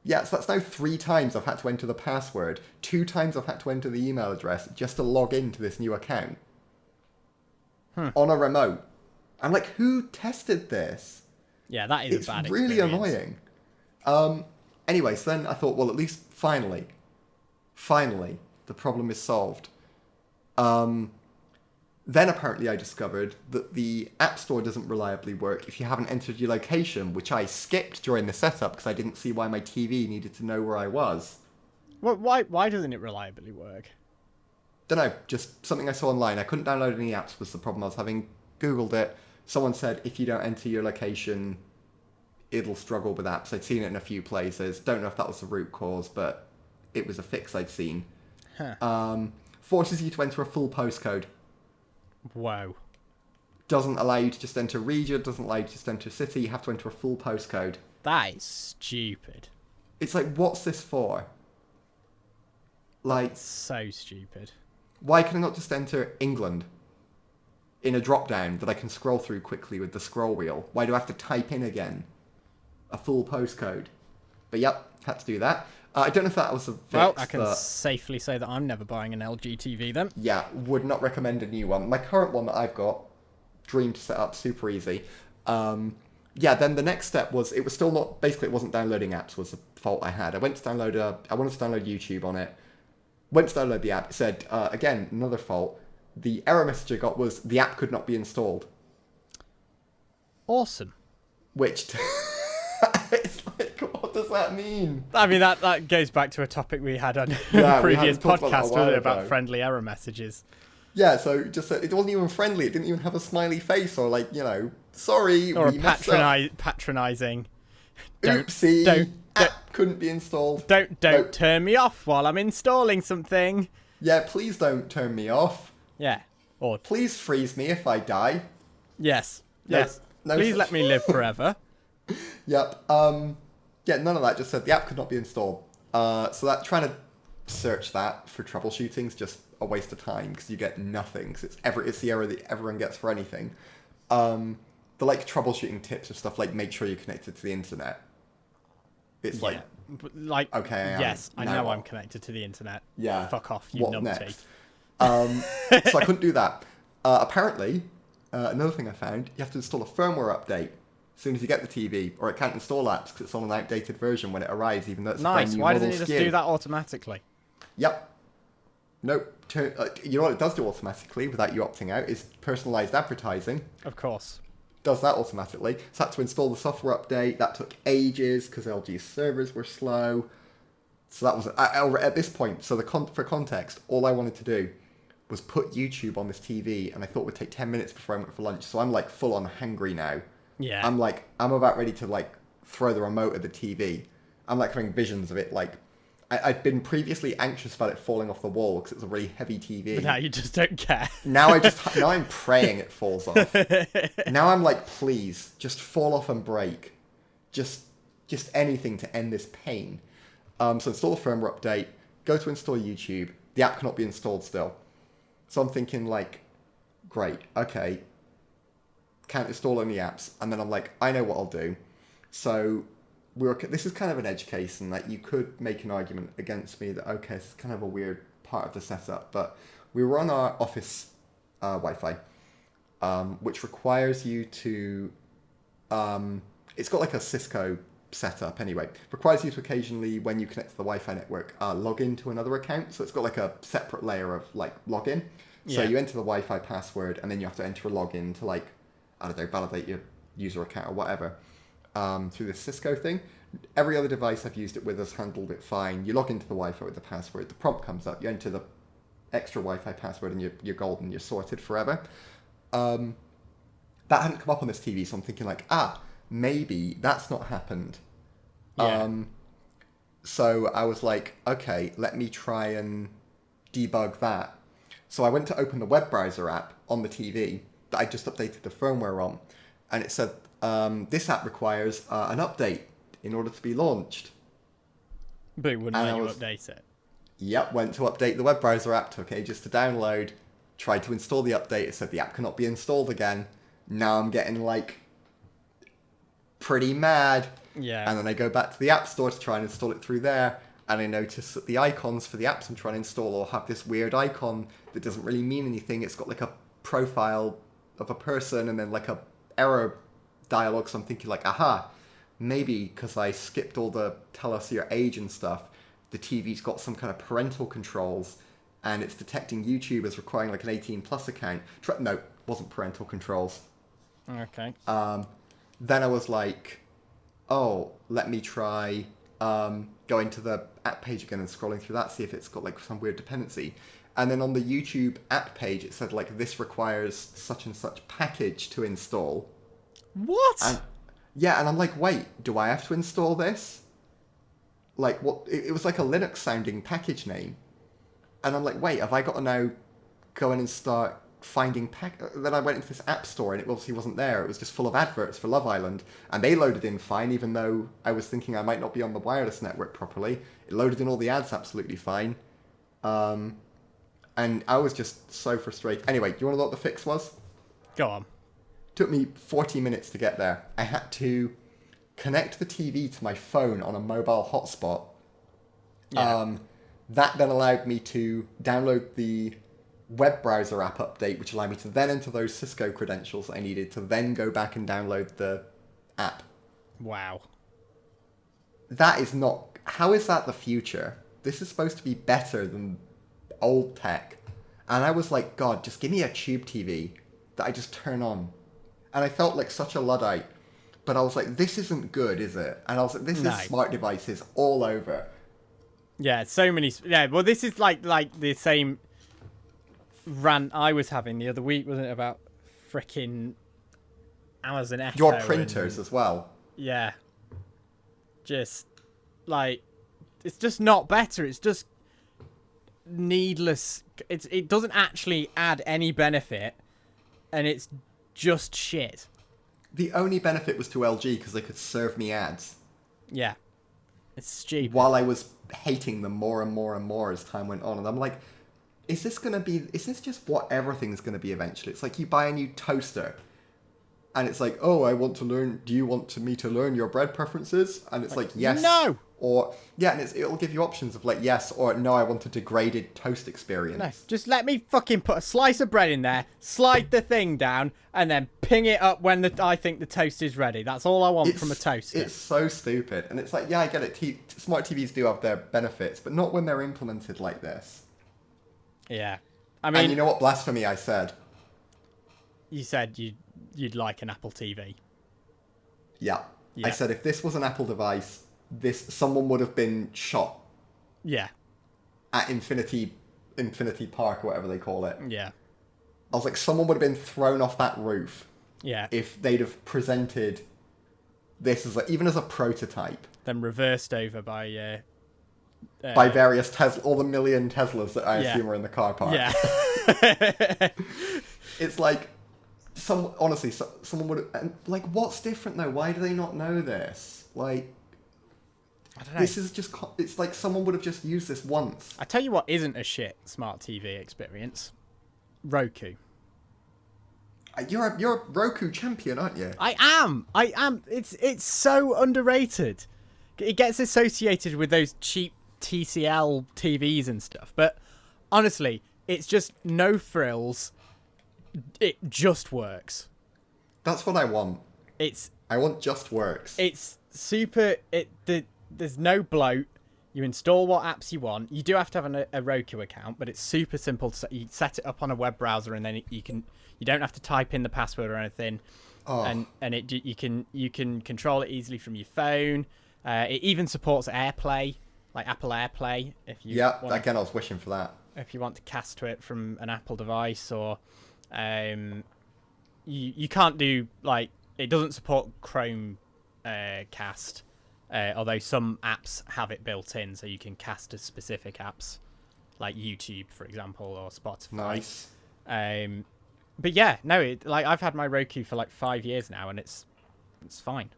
Yeah, so that's now 3 times I've had to enter the password. 2 times I've had to enter the email address just to log into this new account. On a remote. I'm like, who tested this? Yeah, that is a bad experience. It's really annoying. Anyways, then I thought, well, at least finally, the problem is solved. Then apparently I discovered that the App Store doesn't reliably work if you haven't entered your location, which I skipped during the setup because I didn't see why my TV needed to know where I was. Well, why doesn't it reliably work? Don't know, just something I saw online. I couldn't download any apps was the problem I was having. Googled it. Someone said if you don't enter your location, it'll struggle with apps. I'd seen it in a few places. Don't know if that was the root cause, but it was a fix I'd seen. Huh. Forces you to enter a full postcode. Whoa. Doesn't allow you to just enter region, doesn't allow you to just enter city. You have to enter a full postcode. That is stupid. It's like, what's this for? Like, So stupid. why can I not just enter England in a drop down that I can scroll through quickly with the scroll wheel? Why do I have to type in again a full postcode? But yep, had to do that. I don't know if that was a fix. Well, I can safely say that I'm never buying an LG TV then. Yeah, would not recommend a new one. My current one that I've got, dream to set up, super easy. Yeah, then the next step was, it was still not, basically it wasn't downloading apps was the fault I had. I wanted to download YouTube on it. Went to download the app. It said, again, another fault. The error message I got was, the app could not be installed. Awesome. Which, it's like, what does that mean? I mean, that goes back to a topic we had on Yeah, a previous talked about that a podcast, while wasn't it, about ago. friendly error messages. Yeah, so just it wasn't even friendly. It didn't even have a smiley face or like, sorry, Or we a messed up. patronising. Oopsie, app couldn't be installed. Don't Nope. turn me off while I'm installing something. Yeah, please don't turn me off. Yeah. Or Please freeze me if I die. yes. No- Yes. no Please such- let me live forever. Yep. Yeah, none of that. Just said the app could not be installed. So that trying to search that for troubleshooting is just a waste of time because you get nothing. Because it's the error that everyone gets for anything. The like troubleshooting tips or stuff like make sure you're connected to the internet. It's like, But, like, okay, yes, I now know what? I'm connected to the internet. yeah. Fuck off, you What numpty. next? So I couldn't do that. Apparently, another thing I found, you have to install a firmware update as soon as you get the TV, or it can't install apps because it's on an outdated version when it arrives, even though it's a brand Nice. new Why model doesn't it just SKU. do that automatically? Yep. Nope. You know what it does do automatically without you opting out is personalized advertising. Of course. Does that automatically. So I had to install the software update. That took ages because LG's servers were slow. So that was at this point. So for context, all I wanted to do was put YouTube on this TV, and I thought it would take 10 minutes before I went for lunch. So I'm like full on hangry now. Yeah. I'm about ready to like throw the remote at the TV. I'm like having visions of it. Like I'd been previously anxious about it falling off the wall because it's a really heavy TV. But now you just don't care. Now I'm praying it falls off. Now I'm like, please, just fall off and break. Just anything to end this pain. So install the firmware update, go to install YouTube. The app cannot be installed still. So I'm thinking like, great, okay, can't install any apps. And then I'm like, I know what I'll do. So this is kind of an edge case, and that you could make an argument against me that, okay, this is kind of a weird part of the setup, but we were on our office Wi-Fi, which requires you to, it's got like a Cisco setup anyway, requires you to occasionally, when you connect to the Wi-Fi network, log into another account. So it's got like a separate layer of like login. So Yeah. you enter the Wi-Fi password, and then you have to enter a login to like, I don't know, validate your user account or whatever. Through this Cisco thing. Every other device I've used it with has handled it fine. You log into the Wi-Fi with the password, the prompt comes up, you enter the extra Wi-Fi password, and you're golden, you're sorted forever. That hadn't come up on this TV, so I'm thinking like, maybe that's not happened. Yeah. So I was like, okay, let me try and debug that. So I went to open the web browser app on the TV that I just updated the firmware on, and it said, this app requires an update in order to be launched. But it wouldn't And let I you was- update it. Yep, went to update the web browser app, took ages to download, tried to install the update, it said the app cannot be installed again. Now I'm getting like pretty mad. Yeah. And then I go back to the App Store to try and install it through there, and I notice that the icons for the apps I'm trying to install all have this weird icon that doesn't really mean anything. It's got like a profile of a person and then like a error dialogue, so I'm thinking like, aha, maybe because I skipped all the tell us your age and stuff, the TV's got some kind of parental controls and it's detecting YouTube as requiring like an 18 plus account. No, it wasn't parental controls. Okay. Then I was like, oh, let me try going to the app page again and scrolling through that, see if it's got like some weird dependency. And then on the YouTube app page, it said like, this requires such and such package to install. What? And, yeah, and I'm like, wait, do I have to install this? Like, what? It was like a Linux sounding package name. And I'm like, wait, have I got to now go in and start finding Then I went into this app store and it obviously wasn't there. It was just full of adverts for Love Island, and they loaded in fine, even though I was thinking I might not be on the wireless network properly. It loaded in all the ads absolutely fine. And I was just so frustrated. Anyway, do you want to know what the fix was? Go on. Took me 40 minutes to get there. I had to connect the TV to my phone on a mobile hotspot. Yeah. That then allowed me to download the web browser app update, which allowed me to then enter those Cisco credentials I needed to then go back and download the app. Wow. That is not... How is that the future? This is supposed to be better than old tech. And I was like, God, just give me a tube TV that I just turn on. And I felt like such a Luddite. But I was like, this isn't good, is it? And I was like, this is smart devices all over. Yeah, so many... Yeah, well, this is like the same rant I was having the other week, wasn't it? About frickin' Amazon Echo. Your printers as well. Yeah. Just, like... It's just not better. It's just needless. It doesn't actually add any benefit. And it's just shit. The only benefit was to LG because they could serve me ads. Yeah. It's stupid. While I was hating them more and more and more as time went on. And I'm like, is this just what everything's going to be eventually? It's like you buy a new toaster. And it's like, oh, I want to learn, do you want me to learn your bread preferences? And it's like yes. No! Or, yeah, and it'll give you options of like, yes, or no, I want a degraded toast experience. No, just let me fucking put a slice of bread in there, slide the thing down, and then ping it up when I think the toast is ready. That's all I want from a toaster. It's so stupid. And it's like, yeah, I get it. Smart TVs do have their benefits, but not when they're implemented like this. Yeah. I mean... And you know what blasphemy I said? You said you'd like an Apple TV. Yeah. I said if this was an Apple device... someone would have been shot. Yeah. At Infinity Park or whatever they call it. Yeah. I was like, someone would have been thrown off that roof. Yeah. If they'd have presented this as even as a prototype. Then reversed over by various all the million Teslas that I assume are in the car park. Yeah. It's like honestly, someone would have, like, what's different though? Why do they not know this? Like, I don't know. This is just... It's like someone would have just used this once. I tell you what isn't a shit smart TV experience. Roku. You're a Roku champion, aren't you? I am. It's so underrated. It gets associated with those cheap TCL TVs and stuff. But honestly, it's just no frills. It just works. That's what I want. I want just works. It's super... There's no bloat. You install what apps you want. You do have to have a Roku account, but it's super simple. You set it up on a web browser, and then you don't have to type in the password or anything. Oh. And you can control it easily from your phone. It even supports AirPlay, like Apple AirPlay. Again, I was wishing for that. If you want to cast to it from an Apple device, or you can't do it doesn't support Chrome cast. Although some apps have it built in, so you can cast to specific apps, like YouTube, for example, or Spotify. Nice. But yeah, no, I've had my Roku for 5 years now, and it's fine,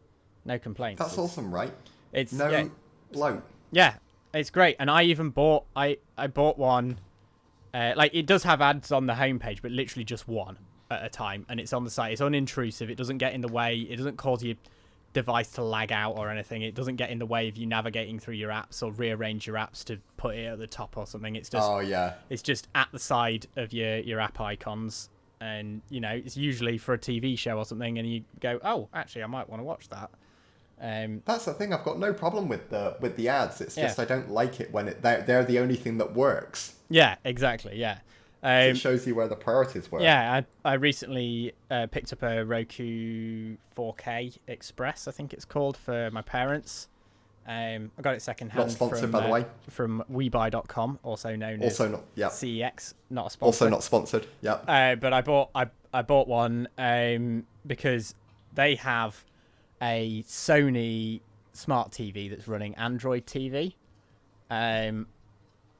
no complaints. That's awesome, right? It's bloat. Yeah, it's great, and I even bought I bought one. It does have ads on the homepage, but literally just one at a time, and it's on the site. It's unintrusive. It doesn't get in the way. It doesn't cause your device to lag out or anything. It doesn't get in the way of you navigating through your apps or rearrange your apps to put it at the top or something. It's just it's just at the side of your app icons, and it's usually for a TV show or something, and you go, oh, actually I might want to watch that. That's the thing. I've got no problem with the ads. It's just Yeah. I don't like it when they're the only thing that works. Yeah, exactly. Yeah. It shows you where the priorities were. Yeah, I recently picked up a Roku 4K Express, I think it's called, for my parents. I got it secondhand. Not sponsored, from, by the way. From WeBuy.com, also known Also as not. Yeah. CEX, not a sponsor. Also not sponsored. Yeah. But I bought one because they have a Sony smart TV that's running Android TV,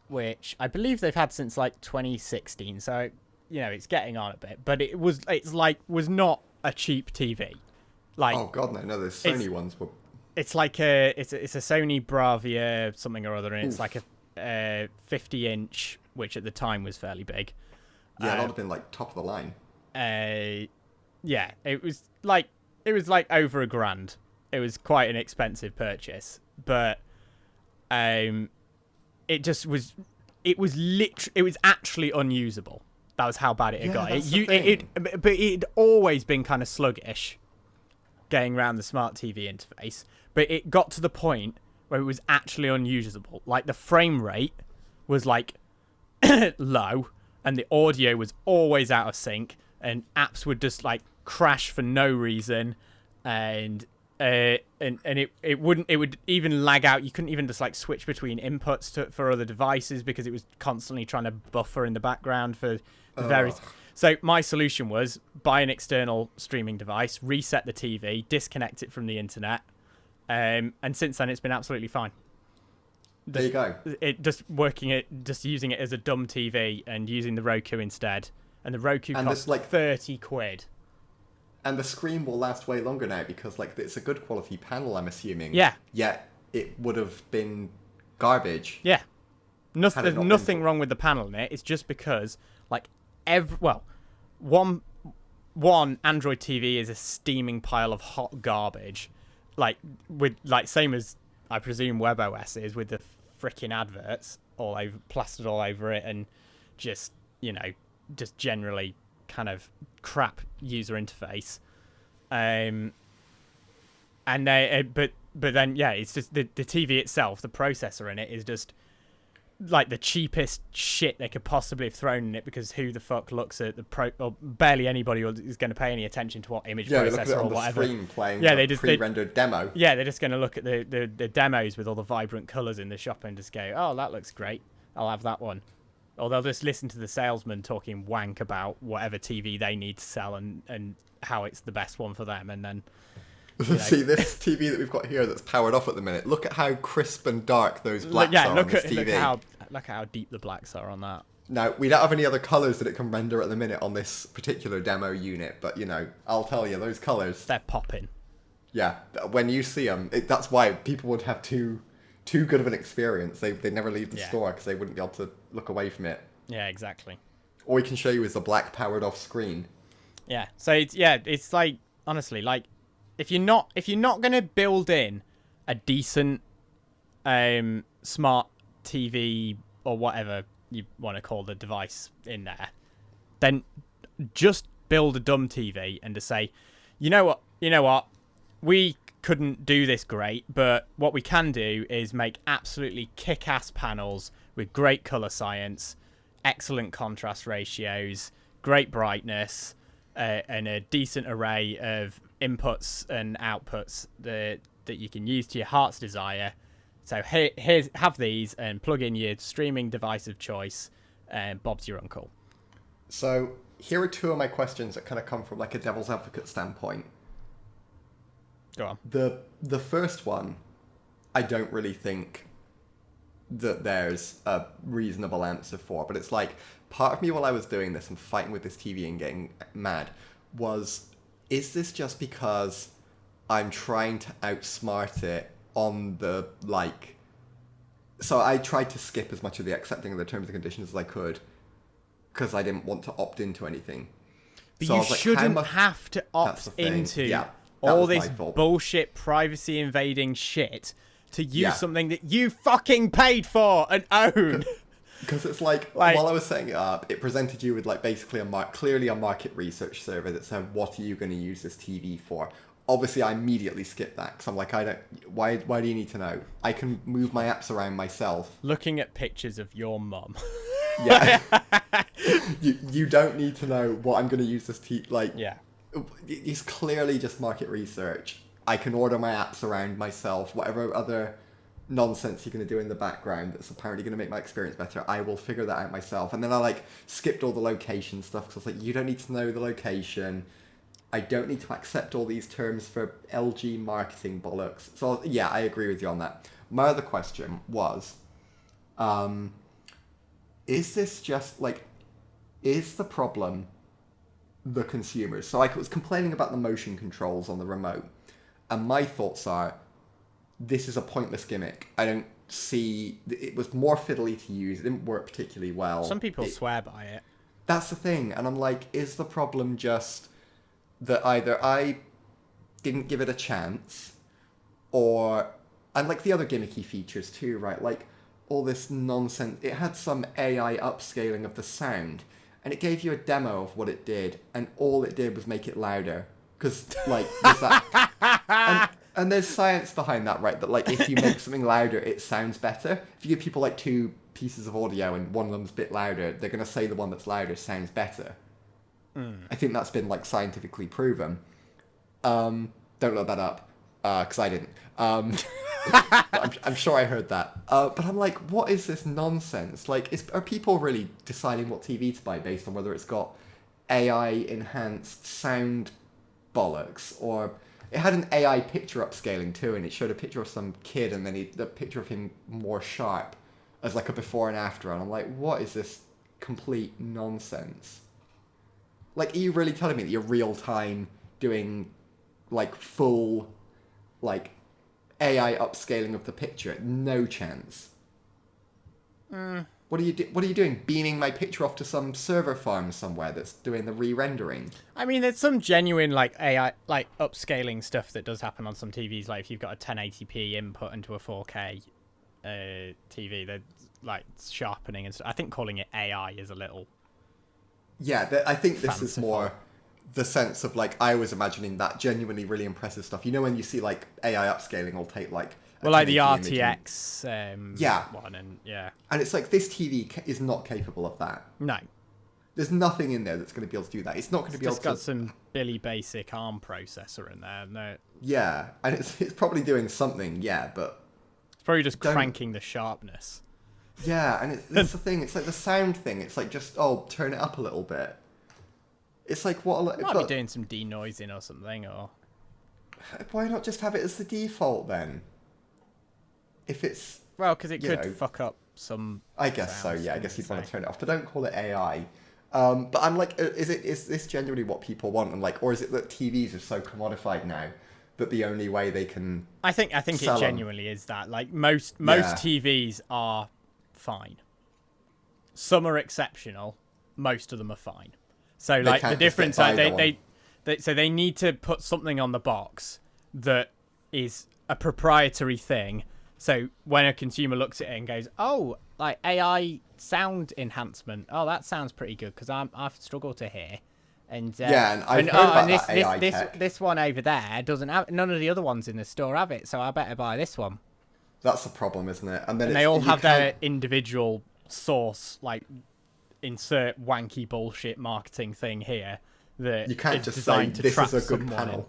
which I believe they've had since like 2016. So it's getting on a bit, but was not a cheap TV. Like, oh god, no, those Sony ones were. It's like it's a Sony Bravia something or other, and it's like a 50-inch, which at the time was fairly big. Yeah, that would have been like top of the line. Yeah, it was like over $1,000. It was quite an expensive purchase, but it just was. It was actually unusable. That was how bad it got. But it'd always been kind of sluggish getting around the smart TV interface. But it got to the point where it was actually unusable. Like, the frame rate was like low, and the audio was always out of sync, and apps would just like crash for no reason, and it would even lag out. You couldn't even just like switch between inputs for other devices because it was constantly trying to buffer in the background for the various. So my solution was buy an external streaming device, reset the TV, disconnect it from the internet, and since then it's been absolutely fine. There you go. Just using it as a dumb TV and using the Roku instead, and the Roku costs like £30. And the screen will last way longer now because like it's a good quality panel, I'm assuming. Yeah. Yet it would have been garbage. Yeah. There's nothing wrong with the panel in it. It's just because like one Android TV is a steaming pile of hot garbage, same as I presume WebOS is, with the freaking adverts plastered all over it, and just generally kind of crap user interface. But then it's just the TV itself, the processor in it is just like the cheapest shit they could possibly have thrown in it, because who the fuck looks at or barely anybody is going to pay any attention to what image processor or whatever. Screen playing the pre-rendered demo. Yeah, they're just going to look at the demos with all the vibrant colours in the shop and just go, oh, that looks great, I'll have that one. Or they'll just listen to the salesman talking wank about whatever TV they need to sell and how it's the best one for them, and then see this TV that we've got here that's powered off at the minute. Look at how crisp and dark those blacks are on this TV. Look at how deep the blacks are on that. Now, we don't have any other colours that it can render at the minute on this particular demo unit, but I'll tell you, those colours, they're popping. Yeah, when you see them, that's why people would have too good of an experience. They'd never leave the store because they wouldn't be able to look away from it. Yeah, exactly. All we can show you is the black powered off screen. Yeah, so it's like, honestly, like, if you're not going to build in a decent smart TV or whatever you want to call the device in there, then just build a dumb TV and to say, you know what, we couldn't do this great, but what we can do is make absolutely kick-ass panels with great color science, excellent contrast ratios, great brightness, and a decent array of inputs and outputs that you can use to your heart's desire. So have these and plug in your streaming device of choice, and Bob's your uncle. So here are two of my questions that kind of come from like a devil's advocate standpoint. Go on. The first one, I don't really think that there's a reasonable answer for, but it's like, part of me while I was doing this and fighting with this TV and getting mad was, is this just because I'm trying to outsmart it on the, like... So I tried to skip as much of the accepting of the terms and conditions as I could, because I didn't want to opt into anything. But so you shouldn't have to opt into all this bullshit privacy invading shit to use something that you fucking paid for and own. Because it's like, while I was setting it up, it presented you with like basically clearly a market research survey that said, what are you going to use this TV for? Obviously, I immediately skip that because I'm like, I don't. Why do you need to know? I can move my apps around myself. Looking at pictures of your mum. Yeah. you don't need to know what I'm going to use this like. Yeah. It's clearly just market research. I can order my apps around myself. Whatever other nonsense you're going to do in the background that's apparently going to make my experience better, I will figure that out myself. And then I like skipped all the location stuff because I was like, you don't need to know the location. I don't need to accept all these terms for LG marketing bollocks. So yeah, I agree with you on that. My other question was, is this just like, is the problem the consumers? So I was complaining about the motion controls on the remote, and my thoughts are, this is a pointless gimmick. I don't see, it was more fiddly to use, it didn't work particularly well. Some people swear by it. That's the thing, and I'm like, is the problem just that either I didn't give it a chance, or, and like the other gimmicky features too, right? Like all this nonsense, it had some AI upscaling of the sound, and it gave you a demo of what it did, and all it did was make it louder. Because, like, there's that... And there's science behind that, right? That, like, if you make something louder, it sounds better. If you give people, like, two pieces of audio and one of them's a bit louder, they're going to say the one that's louder sounds better. I think that's been, like, scientifically proven. Don't look that up, because I didn't. I'm sure I heard that. But I'm like, what is this nonsense? Like, are people really deciding what TV to buy based on whether it's got AI-enhanced sound bollocks? Or it had an AI picture upscaling too, and it showed a picture of some kid, and then the picture of him more sharp as like a before and after. And I'm like, what is this complete nonsense? Like, are you really telling me that you're real-time doing, like, full, like, AI upscaling of the picture? No chance. What are you doing? Beaming my picture off to some server farm somewhere that's doing the re-rendering? I mean, there's some genuine like AI like upscaling stuff that does happen on some TVs. Like if you've got a 1080p input into a 4K TV, they're like sharpening and stuff. I think calling it AI is a little. Yeah, I think this fanciful. is more the sense of like I was imagining that genuinely really impressive stuff. You know, when you see like AI upscaling will take like. Well, like the 1080 RTX one, and and it's like this TV is not capable of that. No, there's nothing in there that's going to be able to do that. It's not going to be able to. It's got some Billy Basic ARM processor in there. No, yeah, and it's probably doing something. Yeah, but it's probably just cranking the sharpness. Yeah, and it's the thing. It's like the sound thing. It's like just turn it up a little bit. It's like what? It might be doing some denoising or something, or why not just have it as the default then? If it's because it could fuck up some. I guess so. Yeah, I guess you'd want to turn it off, but don't call it AI. But I'm like, is this genuinely what people want? And like, or is it that TVs are so commodified now that the only way they can? I think it genuinely is that. Like most TVs are fine. Some are exceptional. Most of them are fine. So like the difference, so they need to put something on the box that is a proprietary thing. So when a consumer looks at it and goes, "Oh, like AI sound enhancement. Oh, that sounds pretty good because I've struggled to hear." And and I've heard about this, that AI tech. This one over there doesn't have, none of the other ones in the store have it, so I better buy this one. That's the problem, isn't it? And then they all have their individual source, like insert wanky bullshit marketing thing here that you can't is just say to this trap is a good someone panel.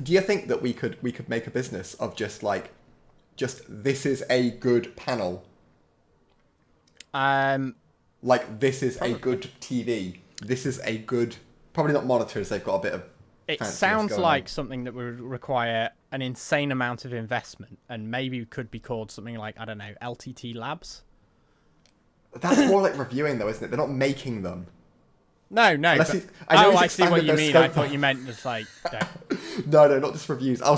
Do you think that we could make a business of just this is a good panel? Like this is a good TV. This is a good, probably not monitors. They've got a bit of. It sounds like something that would require an insane amount of investment, and maybe could be called something like, I don't know, LTT Labs. That's more like reviewing, though, isn't it? They're not making them. No. I see what you mean. I thought you meant just like. No, not just reviews. I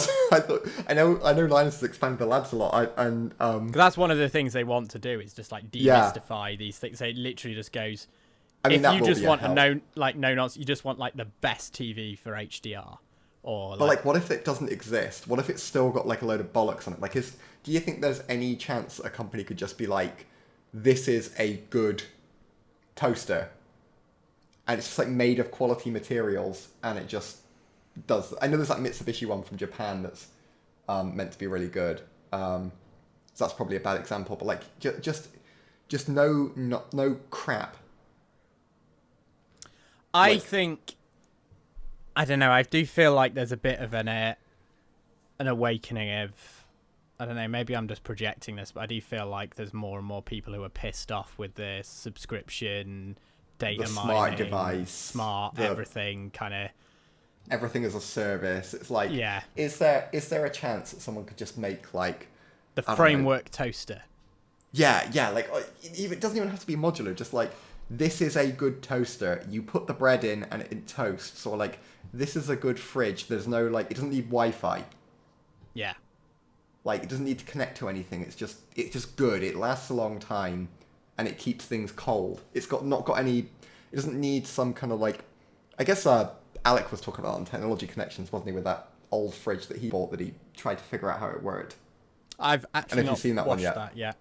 know Linus has expanded the labs a lot. That's one of the things they want to do is just like demystify these things. So it literally just goes. I mean, if you just want no nonsense, you just want like the best TV for HDR, or. But what if it doesn't exist? What if it's still got like a load of bollocks on it? Like, do you think there's any chance a company could just be like, this is a good toaster? and it's just like made of quality materials, and it just does. I know there's that Mitsubishi one from Japan that's meant to be really good. So that's probably a bad example, but like just no crap. I think, I don't know, I do feel like there's a bit of an awakening of, I don't know, maybe I'm just projecting this, but I do feel like there's more and more people who are pissed off with the subscription, data the mining, smart device, everything kind of. Everything as a service. It's like, is there a chance that someone could just make like the framework toaster? Yeah, like it doesn't even have to be modular. Just like, this is a good toaster. You put the bread in and it toasts. Or like, this is a good fridge. There's no like, it doesn't need Wi-Fi. Yeah. Like, it doesn't need to connect to anything. It's just good. It lasts a long time, and it keeps things cold. It's not got any. It doesn't need some kind of like. I guess Alec was talking about on Technology Connections, wasn't he, with that old fridge that he bought that he tried to figure out how it worked. I've actually not seen that watched one that yet.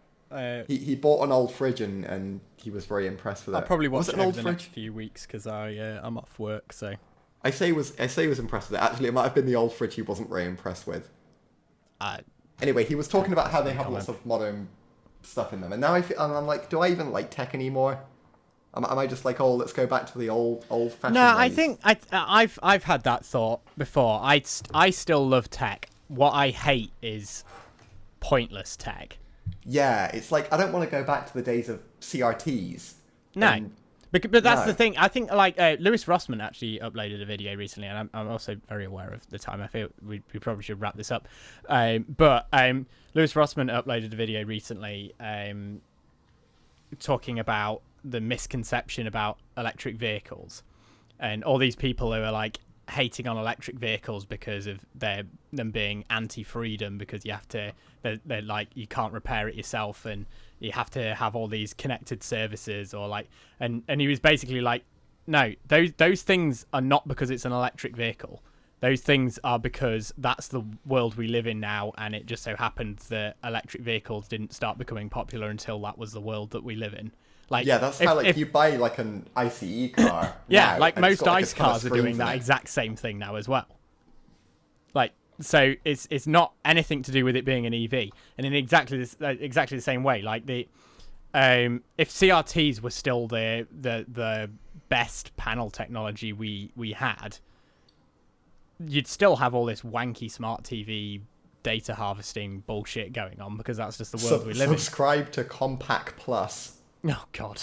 He bought an old fridge and he was very impressed with it. I'll probably watch it over the fridge? next few weeks because I'm off work. So I say he was impressed with it. Actually, it might have been the old fridge he wasn't very impressed with. Anyway, he was talking about how they have lots of modern stuff in them, and now I'm like, do I even like tech anymore? Am I just like, oh, let's go back to the old fashioned? No, ways? I think I've had that thought before. I still love tech. What I hate is pointless tech. Yeah, it's like, I don't want to go back to the days of CRTs. No. But that's the thing. I think like Lewis Rossman actually uploaded a video recently, and I'm also very aware of the time. I feel we probably should wrap this up. But Lewis Rossman uploaded a video recently talking about the misconception about electric vehicles, and all these people who are like hating on electric vehicles because of them being anti-freedom, because you have to they're like, you can't repair it yourself and you have to have all these connected services, or like, and he was basically like, no, those things are not because it's an electric vehicle. Those things are because that's the world we live in now, and it just so happened that electric vehicles didn't start becoming popular until that was the world that we live in. Like, yeah, that's how like, if you buy like an ICE car. Yeah, now, like most got, ICE cars are doing that exact same thing now as well. Like, so it's not anything to do with it being an EV, and in exactly the same way, like the if CRTs were still the best panel technology we had, you'd still have all this wanky smart TV data harvesting bullshit going on, because that's just the world we live in. Subscribe to Compact Plus. Oh God,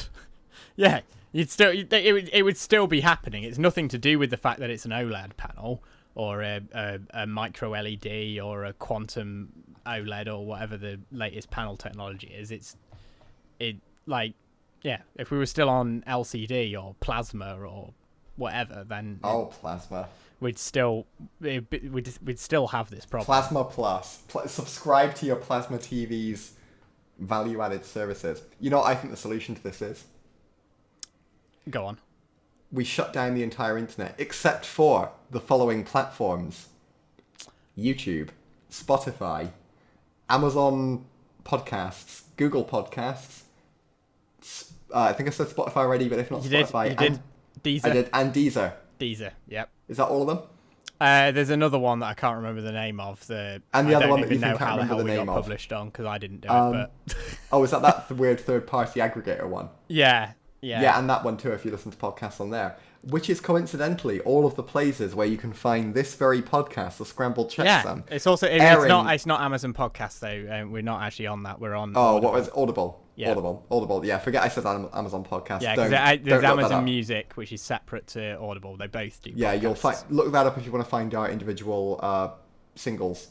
yeah, it would still be happening. It's nothing to do with the fact that it's an OLED panel or a micro LED or a quantum OLED or whatever the latest panel technology is. If we were still on LCD or plasma or whatever, then plasma, we'd still have this problem. Plasma Plus. Subscribe to your plasma TV's value-added services. You know what I think the solution to this is? Go on. We shut down the entire internet, except for the following platforms: YouTube, Spotify, Amazon Podcasts, Google Podcasts. I think I said Spotify already, but if not Spotify, you did. Deezer. I did, and Deezer. Deezer, yep. Is that all of them? There's another one that I can't remember the name of. And the other one that you know think how can't the hell remember the we name got of. published on, because I didn't do it. But is that weird third-party aggregator one? Yeah, and that one too. If you listen to podcasts on there, which is coincidentally all of the places where you can find this very podcast, the Scrambled Checksum. It's also it's not Amazon Podcasts though. We're not actually on that. We're on. Oh, what was Audible? Yeah. Audible. Yeah, forget I said Amazon Podcast. Yeah, because there's Amazon Music, which is separate to Audible. They both do. Yeah, podcasts. You'll look that up if you want to find our individual singles.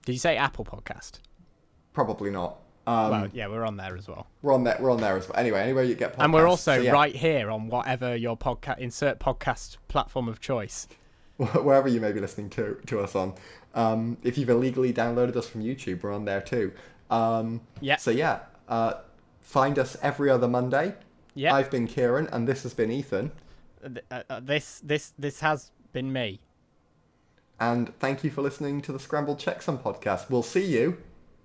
Did you say Apple Podcast? Probably not. Well, yeah, we're on there as well. We're on there as well. Anyway, you get podcasts. And we're also right here on whatever your insert podcast platform of choice. Wherever you may be listening to us on. If you've illegally downloaded us from YouTube, we're on there too. So yeah, find us every other Monday. Yeah. I've been Kieran, and this has been Ethan. This has been me. And thank you for listening to the Scrambled Checksum podcast. We'll see you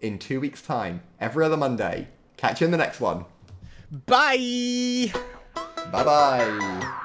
in 2 weeks' time, every other Monday. Catch you in the next one. Bye. Bye-bye.